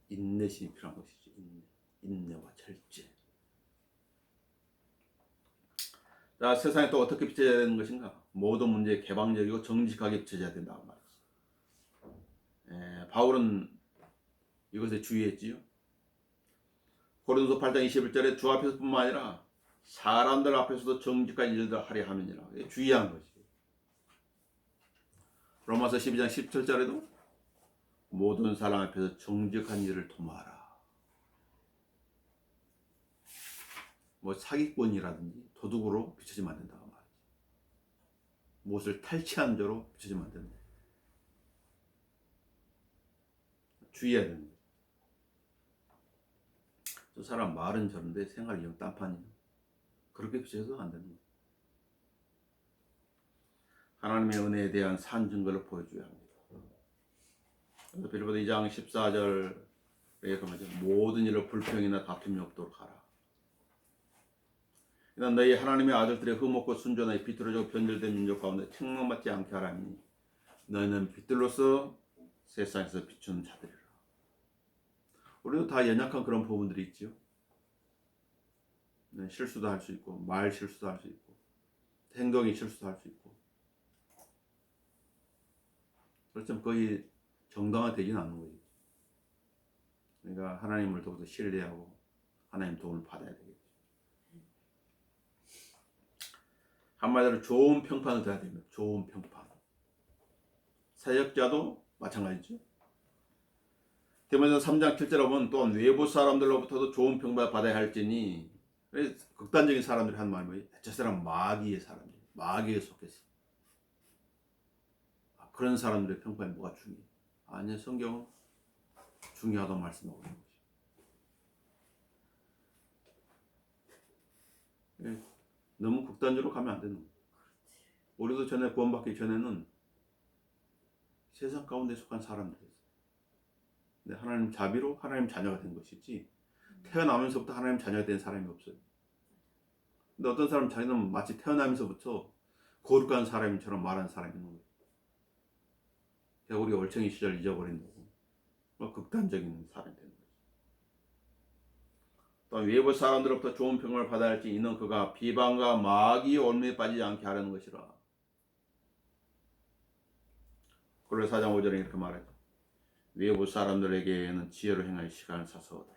인내심이 필요한 것이죠. 인내와 절제. 자, 세상에 또 어떻게 비춰져야 되는 것인가? 모든 문제에 개방적이고 정직하게 비춰져야 된다고 말했어요. 바울은 이것에 주의했지요. 고린도서 8장 21절에 주 앞에서뿐만 아니라 사람들 앞에서도 정직한 일들 하려 함이니라. 주의한 것이에요. 로마서 12장 17절에도 모든 사람 앞에서 정직한 일을 도모하라. 뭐 사기꾼이라든지 도둑으로 비춰지면 안 된다고 말이죠. 무엇을 탈취한 자로 비춰지면 안 된다. 주의해야 되는 거예요. 저 사람 말은 저런데 생활이 영 딴판이에요. 그렇게 비춰져도 안 되는 거예요. 하나님의 은혜에 대한 산 증거를 보여줘야 합니다. 빌립보서 2장 14절에 이렇게 말하죠. 모든 일을 불평이나 다툼이 없도록 하라. 이는 너희 하나님의 아들들의 흠없고 순전하게 비틀어지고 변질된 민족 가운데 책망받지 않게 하라니 너희는 빛들로서 세상에서 비추는 자들이라. 우리도 다 연약한 그런 부분들이 있죠. 실수도 할 수 있고 말 실수도 할 수 있고 행동이 실수도 할 수 있고 그렇지만 거의 정당화되지는 않는 거지. 그러니까 하나님을 더욱더 신뢰하고 하나님 도움을 받아야 되겠죠. 한마디로 좋은 평판을 둬야 됩니다. 좋은 평판. 사역자도 마찬가지죠. 디모데전서 3장 7절에 보면 또한 외부 사람들로부터도 좋은 평판을 받아야 할지니 극단적인 사람들이 한 말이 뭐예요? 저 사람 마귀의 사람이에요. 마귀에 속했어. 그런 사람들의 평판이 뭐가 중요해? 아니요, 성경은 중요하다고 말씀하고 있는 거죠. 너무 극단적으로 가면 안 되는 거예요. 우리도 전에 구원받기 전에는 세상 가운데 속한 사람들이었어요. 근데 하나님 자비로 하나님 자녀가 된 것이지 태어나면서부터 하나님 자녀가 된 사람이 없어요. 근데 어떤 사람 자기는 마치 태어나면서부터 거룩한 사람처럼 말하는 사람이 있는 거예요. 그러니까 우리가 올챙이 시절 잊어버린 거고 극단적인 사람이 되는 거예요. 또 외부 사람들로부터 좋은 평을 받아야 할지 이는 그가 비방과 마귀의 올무에 빠지지 않게 하려는 것이라. 골로새 4장 5절에 이렇게 말하죠. 외부 사람들에게는 지혜로 행할 시간을 사서 얻어라.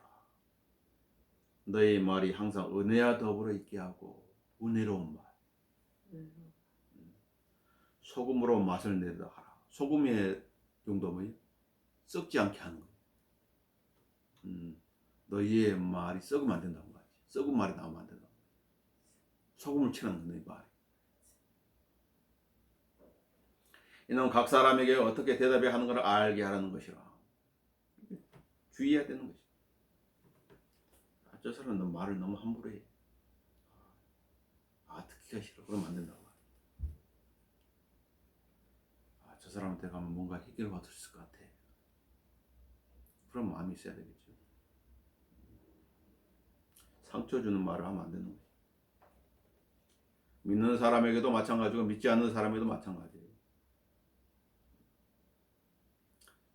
너의 말이 항상 은혜와 더불어 있게 하고 은혜로운 말. 소금으로 맛을 내다 하라. 소금의 용도 뭐예요? 썩지 않게 하는 거예요. 너희의 말이 썩으면 안 된다고 말이지. 썩은 말이 나오면 안 된다고. 소금을 치는 너희 말이. 이는 각 사람에게 어떻게 대답해야 하는 것을 알게 하라는 것이라. 주의해야 되는 것이죠. 저 사람은 말을 너무 함부로 해. 듣기가 싫어. 그러면 안 된다고. 저 사람한테 가면 뭔가 해결을 받을 수 있을 것 같아. 그런 마음이 있어야 되겠죠. 상처 주는 말을 하면 안 되는 거지. 믿는 사람에게도 마찬가지고 믿지 않는 사람에게도 마찬가지예요.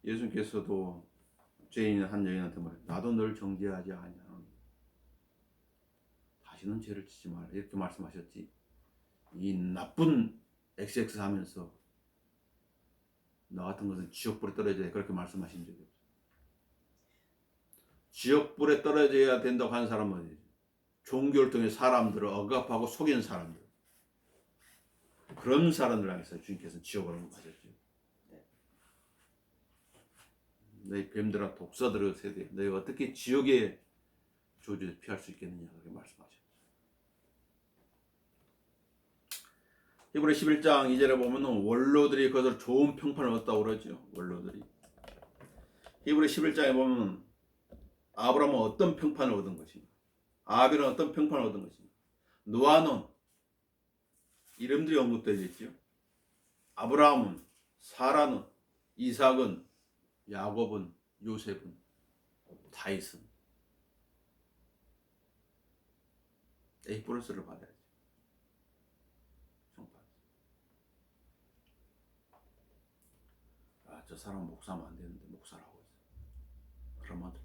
예수님께서도 죄인 한 여인한테 말해요. 나도 널 정죄하지 아니하노니 다시는 죄를 짓지 말라 이렇게 말씀하셨지. 이 나쁜 XX 하면서 나 같은 것은 지옥불에 떨어져야 돼 그렇게 말씀하신 적이 없어요. 지옥불에 떨어져야 된다고 하는 사람은 종교를 통해 사람들을 억압하고 속이는 사람들, 그런 사람들 향해서 주님께서 지옥을 언급하셨죠. 너희 뱀들아 독사들의 세대, 너희가 어떻게 지옥의 조주에서 피할 수 있겠느냐 그렇게 말씀하셨죠. 히브리 11장 2절에 보면 원로들이 그것을 좋은 평판을 얻었다고 그러죠. 원로들이. 히브리 11장에 보면 아브라함은 어떤 평판을 얻은 것인가, 아벨은 어떤 평판을 얻은 것인가, 노아는 이름들이 언급되어 있죠. 아브라함은, 사라는, 이삭은, 야곱은, 요셉은, 다윗은 A 플러스를 받아야지. 저 사람 목사하면 안 되는데 목사라고 했어. 그러면 안 돼.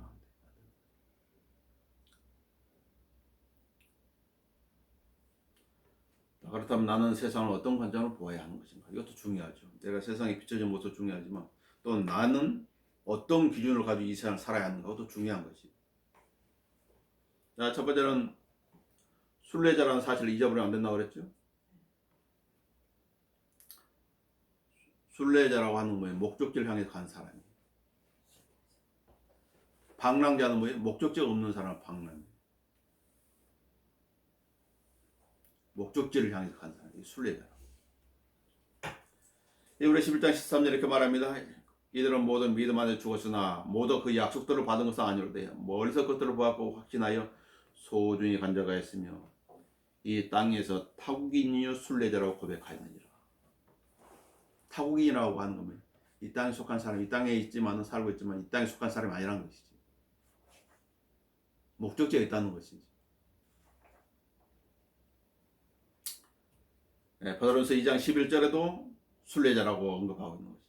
그렇다면 나는 세상을 어떤 관점으로 보아야 하는 것인가? 이것도 중요하죠. 내가 세상에 비춰진 모습도 중요하지만 또 나는 어떤 기준을 가지고 이 세상을 살아야 하는가? 그것도 중요한 것이. 자, 첫 번째는 순례자라는 사실을 잊어버리면 안 된다고 그랬죠. 순례자라고 하는 거예요. 목적지를 향해 간 사람이에요. 방랑자는 뭐예요? 목적지가 없는 사람은 방랑이에요. 목적지를 향해서 간 사람이 순례자라고. 히브리 11장 13절 이렇게 말합니다. 이들은 모두 믿음 안에 죽었으나 모두 그 약속들을 받은 것은 아니로되 멀리서 그것들을 보았고 확신하여 소중히 간 자가 있으며 이 땅에서 타국인이요 순례자라고 고백하였느니라. 타국인이라고 하는 거면 이 땅에 속한 사람, 이 땅에 있지만 살고 있지만 이 땅에 속한 사람이 아니라는 것이지. 목적지가 있다는 것이지. 베드로전서 2장 11절에도 순례자라고 언급하고 있는 것이지.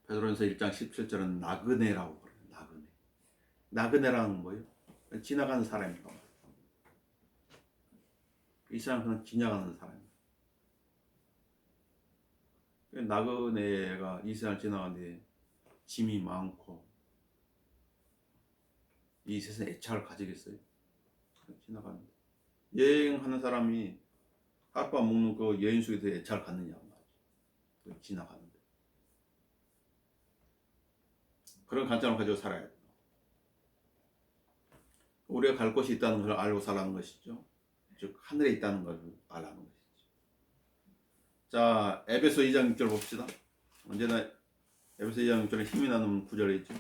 베드로전서 1장 17절은 나그네라고 그래요. 나그네. 나그네라는 건 뭐예요? 지나가는 사람이라고 말해요. 이 사람은 그냥 지나가는 사람이에요. 나그네가 이 세상을 지나가는데 짐이 많고 이 세상에 애착을 가지겠어요? 지나가는데 여행하는 사람이 하룻밤 먹는 그 여행 속에서 애착을 갖느냐고 말이죠. 지나가는데 그런 관점을 가지고 살아야 돼요. 우리가 갈 곳이 있다는 걸 알고 살라는 것이죠. 즉 하늘에 있다는 걸 알라는 것이죠. 자, 에베소 2장 6절 봅시다. 언제나 에베소 2장 6절에 힘이 나는 구절이 있죠.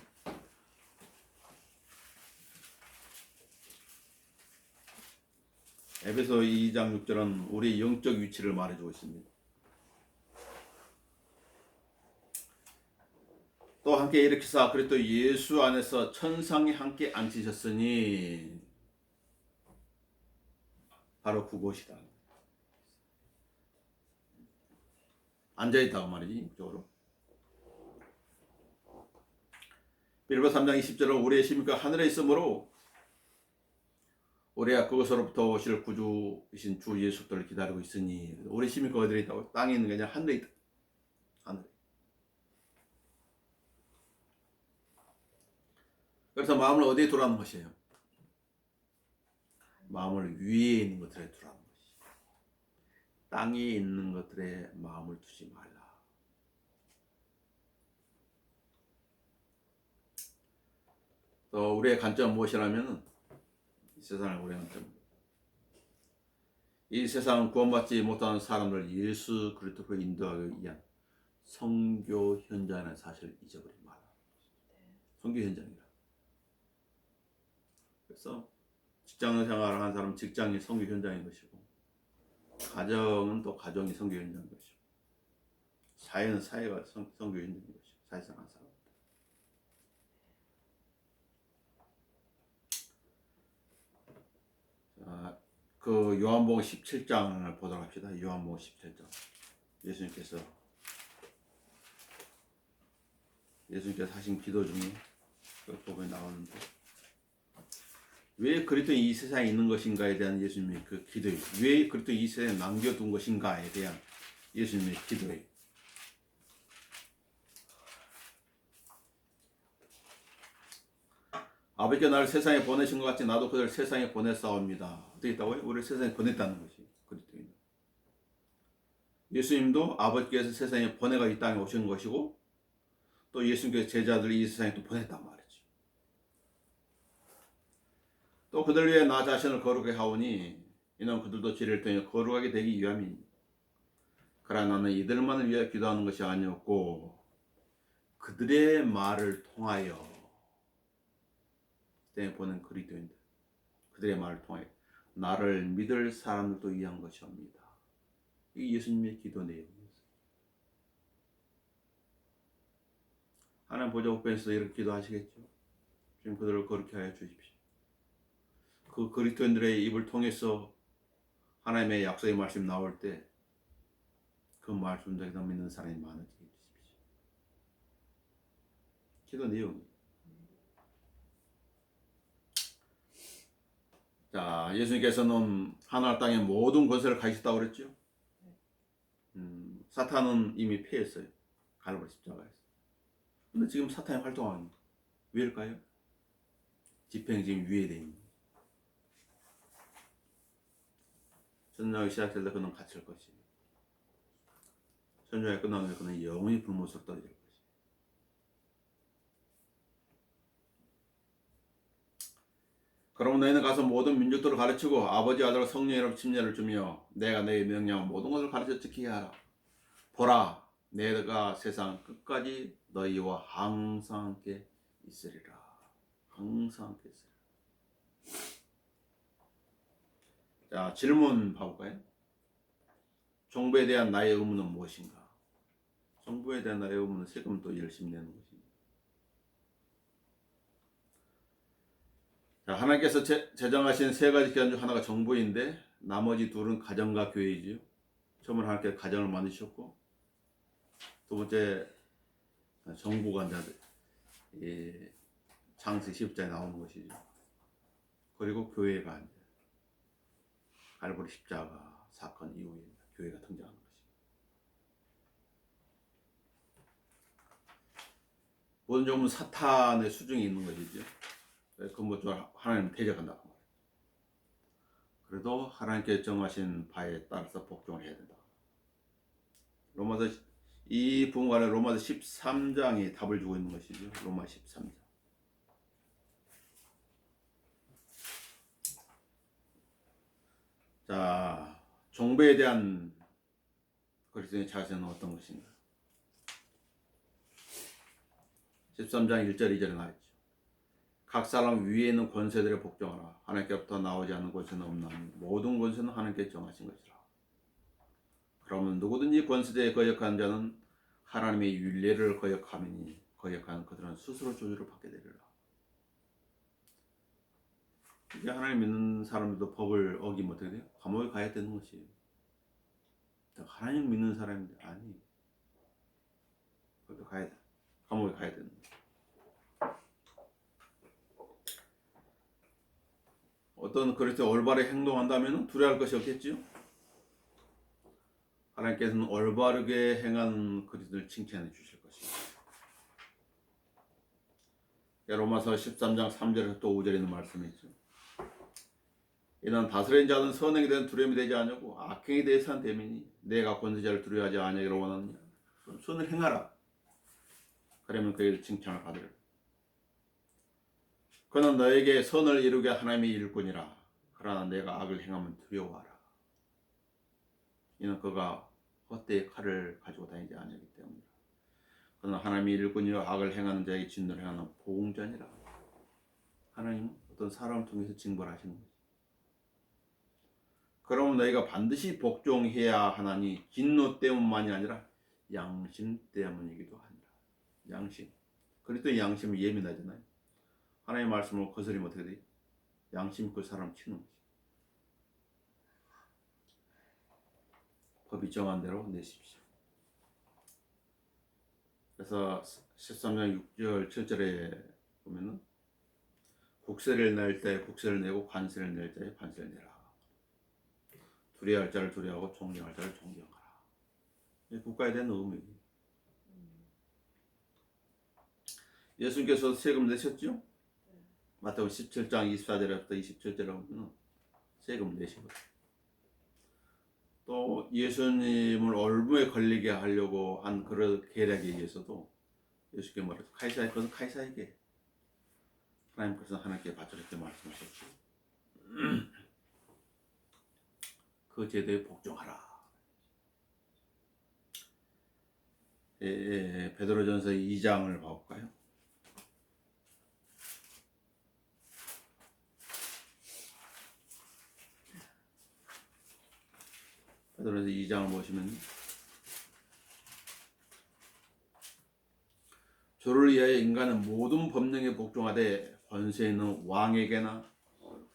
에베소 2장 6절은 우리의 영적 위치를 말해주고 있습니다. 또 함께 일으키사 그리스도 예수 안에서 천상에 함께 앉히셨으니 바로 그곳이다. 앉아있다고 말이지, 영적으로. 빌립보 3장 20절은 우리의 심기가 하늘에 있으므로 우리가 그것으로부터 오실 구주이신 주 예수를 기다리고 있으니, 우리 심기가 어디에 있다고? 땅에 있는 게 아니라 하늘에 있다. 하늘에. 그래서 마음을 어디에 두라는 것이에요? 마음을 위에 있는 것들에 두라는 것이. 땅에 있는 것들에 마음을 두지 말라. 또 우리의 관점은 무엇이라면, 이 세상의 우리의 관점, 이 세상은 구원받지 못하는 사람을 예수 그리스도로 인도하기 위한 선교 현장이라는 사실을 잊어버리지 마라. 선교 현장이라. 그래서 직장 생활을 하는 사람은 직장이 선교 현장인 것이고, 가정은 또 가정이 선교 현장인 것이고, 사회는 사회가 선교 현장인 것이고, 사회생활 하는 사람. 자, 그 요한복음 17장을 보도록 합시다. 요한복음 17장. 예수님께서 하신 기도 중에 그 부분이 나오는데, 왜 그리스도인이 이 세상에 있는 것인가에 대한 예수님의 그 기도예요. 왜 그리스도인이 이 세상에 남겨둔 것인가에 대한 예수님의 기도예요. 아버지가 나를 세상에 보내신 것 같이 나도 그들을 세상에 보냈사옵니다. 어떻게 했다고요? 우리를 세상에 보냈다는 것이 그리스도인. 예수님도 아버지께서 세상에 보내가 이 땅에 오신 것이고, 또 예수님께서 제자들을 이 세상에 또 보냈단 말이죠. 또 그들 위해 나 자신을 거룩하게 하오니 이는 그들도 지를 통해 거룩하게 되기 위함이니, 그러나 나는 이들만을 위해 기도하는 것이 아니었고 그들의 말을 통하여, 그때 보는 그리스도인들, 그들의 말을 통하여 나를 믿을 사람들도 위한 것이옵니다. 이게 예수님의 기도 내용이었어요. 하나님 보좌 우편에서 이렇게 기도하시겠죠. 지금 그들을 거룩히 하여 주십시오. 그 그리스도인들의 입을 통해서 하나님의 약속의 말씀이 나올 때 그 말씀들을 믿는 사람이 많아지게 해주십시오. 기도 내용이. 자, 예수님께서는 하늘 땅의 모든 권세를 가지셨다고 그랬죠. 사탄은 이미 패했어요. 갈보리 십자가에서. 근데 지금 사탄이 활동합니다. 왜일까요? 집행이 지금 위에 돼 있는 거예요. 전쟁이 시작될 때 그는 갇힐 것이고, 전쟁이 끝나면 그는 영원히 불못으로 떨어질 것이고. 그러면 너희는 가서 모든 민족들을 가르치고 아버지, 아들, 성령이라고 침례를 주며 내가 너희 명령한 모든 것을 가르쳐 지키게 하라. 보라, 내가 세상 끝까지 너희와 항상 함께 있으리라. 항상 함께 있으리라. 자, 질문 봐볼까요? 정부에 대한 나의 의무는 무엇인가? 정부에 대한 나의 의무는 세금을 또 열심히 내는 것입니다. 자, 하나님께서 제정하신 세 가지 기관 중 하나가 정부인데, 나머지 둘은 가정과 교회이지요. 처음으로 하나님께서 가정을 만드셨고, 두 번째 정부가 이제 창세기 10장에 나오는 것이죠. 그리고 교회가 이제 갈보리 십자가 사건 이후에 교회가 등장하는 것입니다. 모든 종은 사탄의 수중에 있는 것이죠. 근본적으로 하나님을 대적한다고 말해요. 그래도 하나님께 정하신 바에 따라서 복종을 해야 된다. 이 부분 안에 로마서 13장이 답을 주고 있는 것이죠. 로마 13장. 자, 정부에 대한 그리스도의 자세는 어떤 것인가? 13장 1절 2절에 나왔죠. 각 사람 위에 있는 권세들에 복종하라. 하나님께로부터 나오지 않는 권세는 없나니 모든 권세는 하나님께 정하신 것이라. 그러면 누구든지 권세대에 거역하는 자는 하나님의 율례를 거역하니 거역하는 그들은 스스로 저주를 받게 되리라. 이제 하나님 믿는 사람들도 법을 어기면 어떻게 돼요? 감옥에 가야 되는 것이에요. 하나님 믿는 사람인데 아니, 그것도 가야 돼. 감옥에 가야 되는 거예요. 어떤 그렇게 올바르게 행동한다면 두려워할 것이 없겠지요. 하나님께서는 올바르게 행하는 그리스도를 칭찬해 주실 것입니다. 로마서 13장 3절에서 또 5절에 있는 말씀이 있죠. 이는 다스린 자는 선행에 대한 두려움이 되지 않냐고 악행에 대해서는 대민이 내가 권세자를 두려워하지 아니하기를 원하느냐. 선을 행하라. 그러면 그에게 칭찬을 받으리라. 그는 너에게 선을 이루게 하나님의 일꾼이라. 그러나 내가 악을 행하면 두려워하라. 이는 그가 헛되이 칼을 가지고 다니지 아니하기 때문이라. 그는 하나님의 일꾼이라 악을 행하는 자에게 진노를 행하는 보응자니라. 하나님은 어떤 사람을 통해서 징벌하시는 거지. 그러면 너희가 반드시 복종해야 하나니 진노 때문만이 아니라 양심 때문이기도 하니라. 양심. 그리스도의 양심은 예민하잖아요. 하나님의 말씀을 거스리면 어떻게 돼요? 양심 그 사람 치는 거지. 법이 정한 대로 내십시오. 그래서 13장 6절 7절에 보면은 국세를 낼 때 국세를 내고 관세를 낼 때에 관세를 내라. 두려워할 자를 두려워하고 존경할 자를 존경하라. 이 국가에 대한 의무예요. 예수님께서 세금 내셨죠? 마태복음 17장 24절부터 27절에 보면 세금 내시고 또 예수님을 올무에 걸리게 하려고 한 그런 계략에 의해서도 예수께서 말했죠. 카이사의 것은 카이사에게, 하나님 것은 하나님께 바쳐라 이렇게 말씀하셨죠. 그 제도에 복종하라. 베드로전서 2장을 봐볼까요? 베드로전서 2장을 보시면 저를 위하여 인간은 모든 법령에 복종하되 권세 있는 왕에게나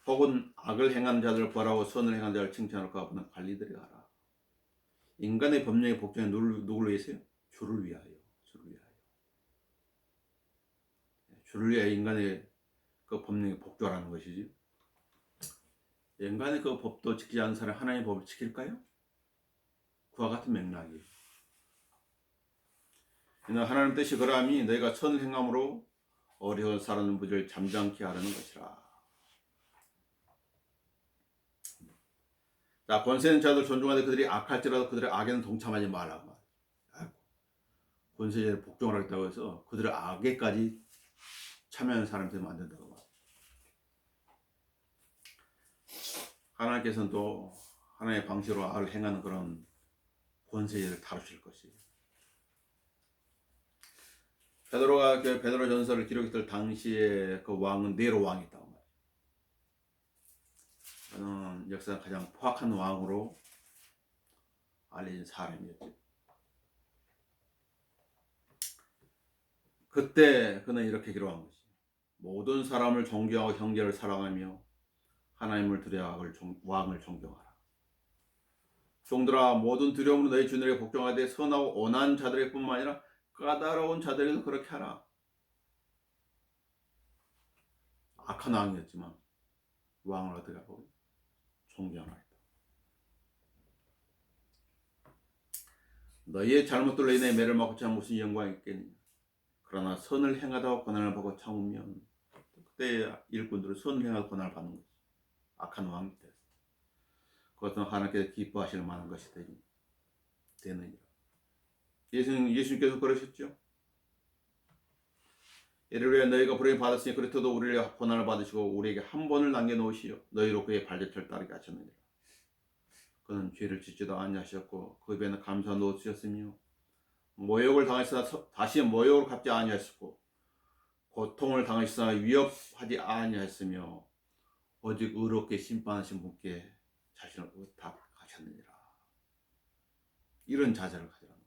혹은 악을 행한 자들을 벌하고 선을 행한 자를 칭찬할까 보는 관리들이 하라. 인간의 법령에 복종해 누구를 위해서요? 주를 위하여. 주를 위하여. 주를 위하여 인간의 그 법령에 복종하라는 것이지. 인간의 그 법도 지키지 않는 사람이 하나님의 법을 지킬까요? 그와 같은 맥락이에요. 하나님 뜻이 그러함이 너희가 선을 행함으로 어리석은 사람의 무지를 잠잠케 하려는 것이라. 자, 권세 있는 자들 존중하되 그들이 악할지라도 그들의 악에는 동참하지 말라고. 권세자를 복종을 하겠다고 해서 그들의 악에까지 참여하는 사람이 되면 안 된다고 말이야. 하나님께서는 또 하나님의 방식으로 악을 행하는 그런 권세자를 다루실 것이에요. 베드로가 베드로 전서를 기록했을 당시에 그 왕은 네로 왕이 있다고 말이에요. 그는 역사상 가장 포악한 왕으로 알려진 사람이었죠. 그때 그는 이렇게 기록한 것이 모든 사람을 존경하고 형제를 사랑하며 하나님을 두려워하고 왕을 존경하라. 종들아 모든 두려움으로 너희 주님에게 복종하되 선하고 온한 자들에게 뿐만 아니라 까다로운 자들에게도 그렇게 하라. 악한 왕이었지만 왕을 어떻게 하고 존경하라. 너희의 잘못들로 인해 매를 맞고 참 무슨 영광이 있겠느냐. 그러나 선을 행하다가 고난을 받고 참으면 그때 일꾼들은 선을 행하고 고난을 받는 거지. 악한 왕이 때 그것은 하나님께서 기뻐하실 만한 것이 되느니라. 예수님께서 그러셨죠. 이를 위해 너희가 불행히 받았으니 그리스도도 우리를 위해 고난을 받으시고 우리에게 한 번을 남겨놓으시어 너희로 그의 발자취를 따르게 하셨느니라. 그는 죄를 짓지도 아니하셨고 그 입에는 감사함도 없으셨으며 모욕을 당하시다 다시 모욕을 갚지 아니하셨고 고통을 당하시사 위협하지 아니하였으며 오직 의롭게 심판하신 분께 자신을 의탁하셨느니라. 이런 자세를 가지라는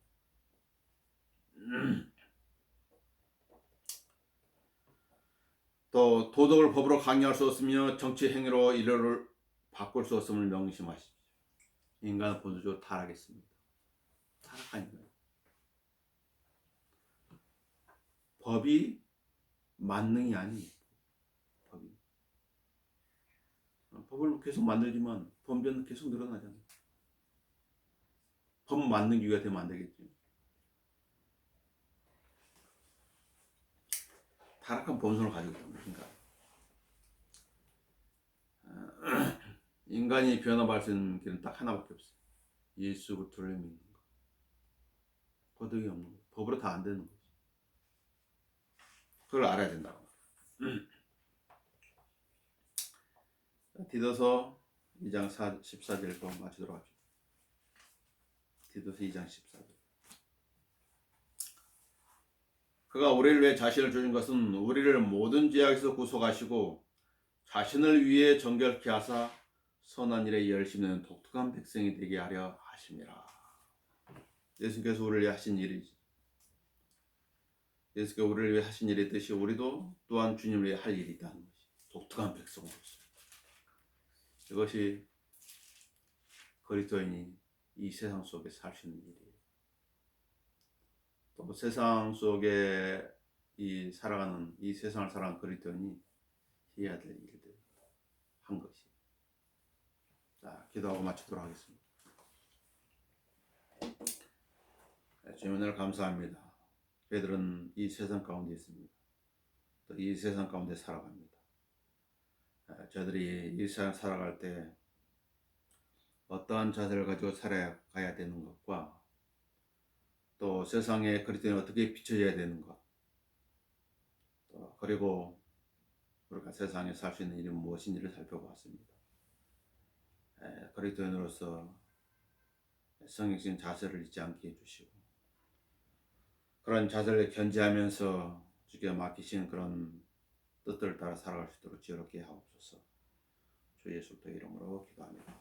거예요. 또 도덕을 법으로 강요할 수 없으며 정치 행위로 이를 바꿀 수 없음을 명심하십시오. 인간은 본질적으로 타락했습니다. 타락한 거예요. 법이 만능이 아니에요. 법을 계속 만들지만 범죄는 계속 늘어나잖아요. 법 만든 기회가 되면 안 되겠지. 타락한 본성을 가지고 있습니다. 인간이 변화할 수 있는 길은 딱 하나밖에 없어요. 예수 그리스도를 믿는 거. 도덕이 없는 거. 법으로 다 안 되는 거지. 그걸 알아야 된다고. 디도서 2장 14절로 마치도록 합시다. 디도서 2장 14절. 그가 우리를 위해 자신을 주신 것은 우리를 모든 죄악에서 구속하시고 자신을 위해 정결케 하사 선한 일에 열심히 내는 독특한 백성이 되게 하려 하심이라. 예수께서 우리를 위해 하신 일이지. 예수께서 우리를 위해 하신 일의 뜻이 우리도 또한 주님을 위해 할 일이 있다는 것이. 독특한 백성으로서. 이것이 그리스도인이 이 세상 속에 살 수 있는 일이에요. 또 세상 속에 살아가는 이 세상을 살아가는 그리스도인이 해야 될 일들 한 것이. 자, 기도하고 마치도록 하겠습니다. 주님 은혜를 감사합니다. 저희들은 이 세상 가운데 있습니다. 또 이 세상 가운데 살아갑니다. 저희들이 이 세상 살아갈 때 어떠한 자세를 가지고 살아가야 되는 것과 또 세상에 그리스도인이 어떻게 비춰져야 되는 것, 또 그리고 우리가 세상에 살 수 있는 일이 무엇인지를 살펴보았습니다. 그리스도인으로서 성경적인 자세를 잊지 않게 해주시고 그런 자세를 견지하면서 주께 맡기신 그런 뜻들을 따라 살아갈 수 있도록 지혜롭게 하옵소서. 주 예수 그리스도의 이름으로 기도합니다.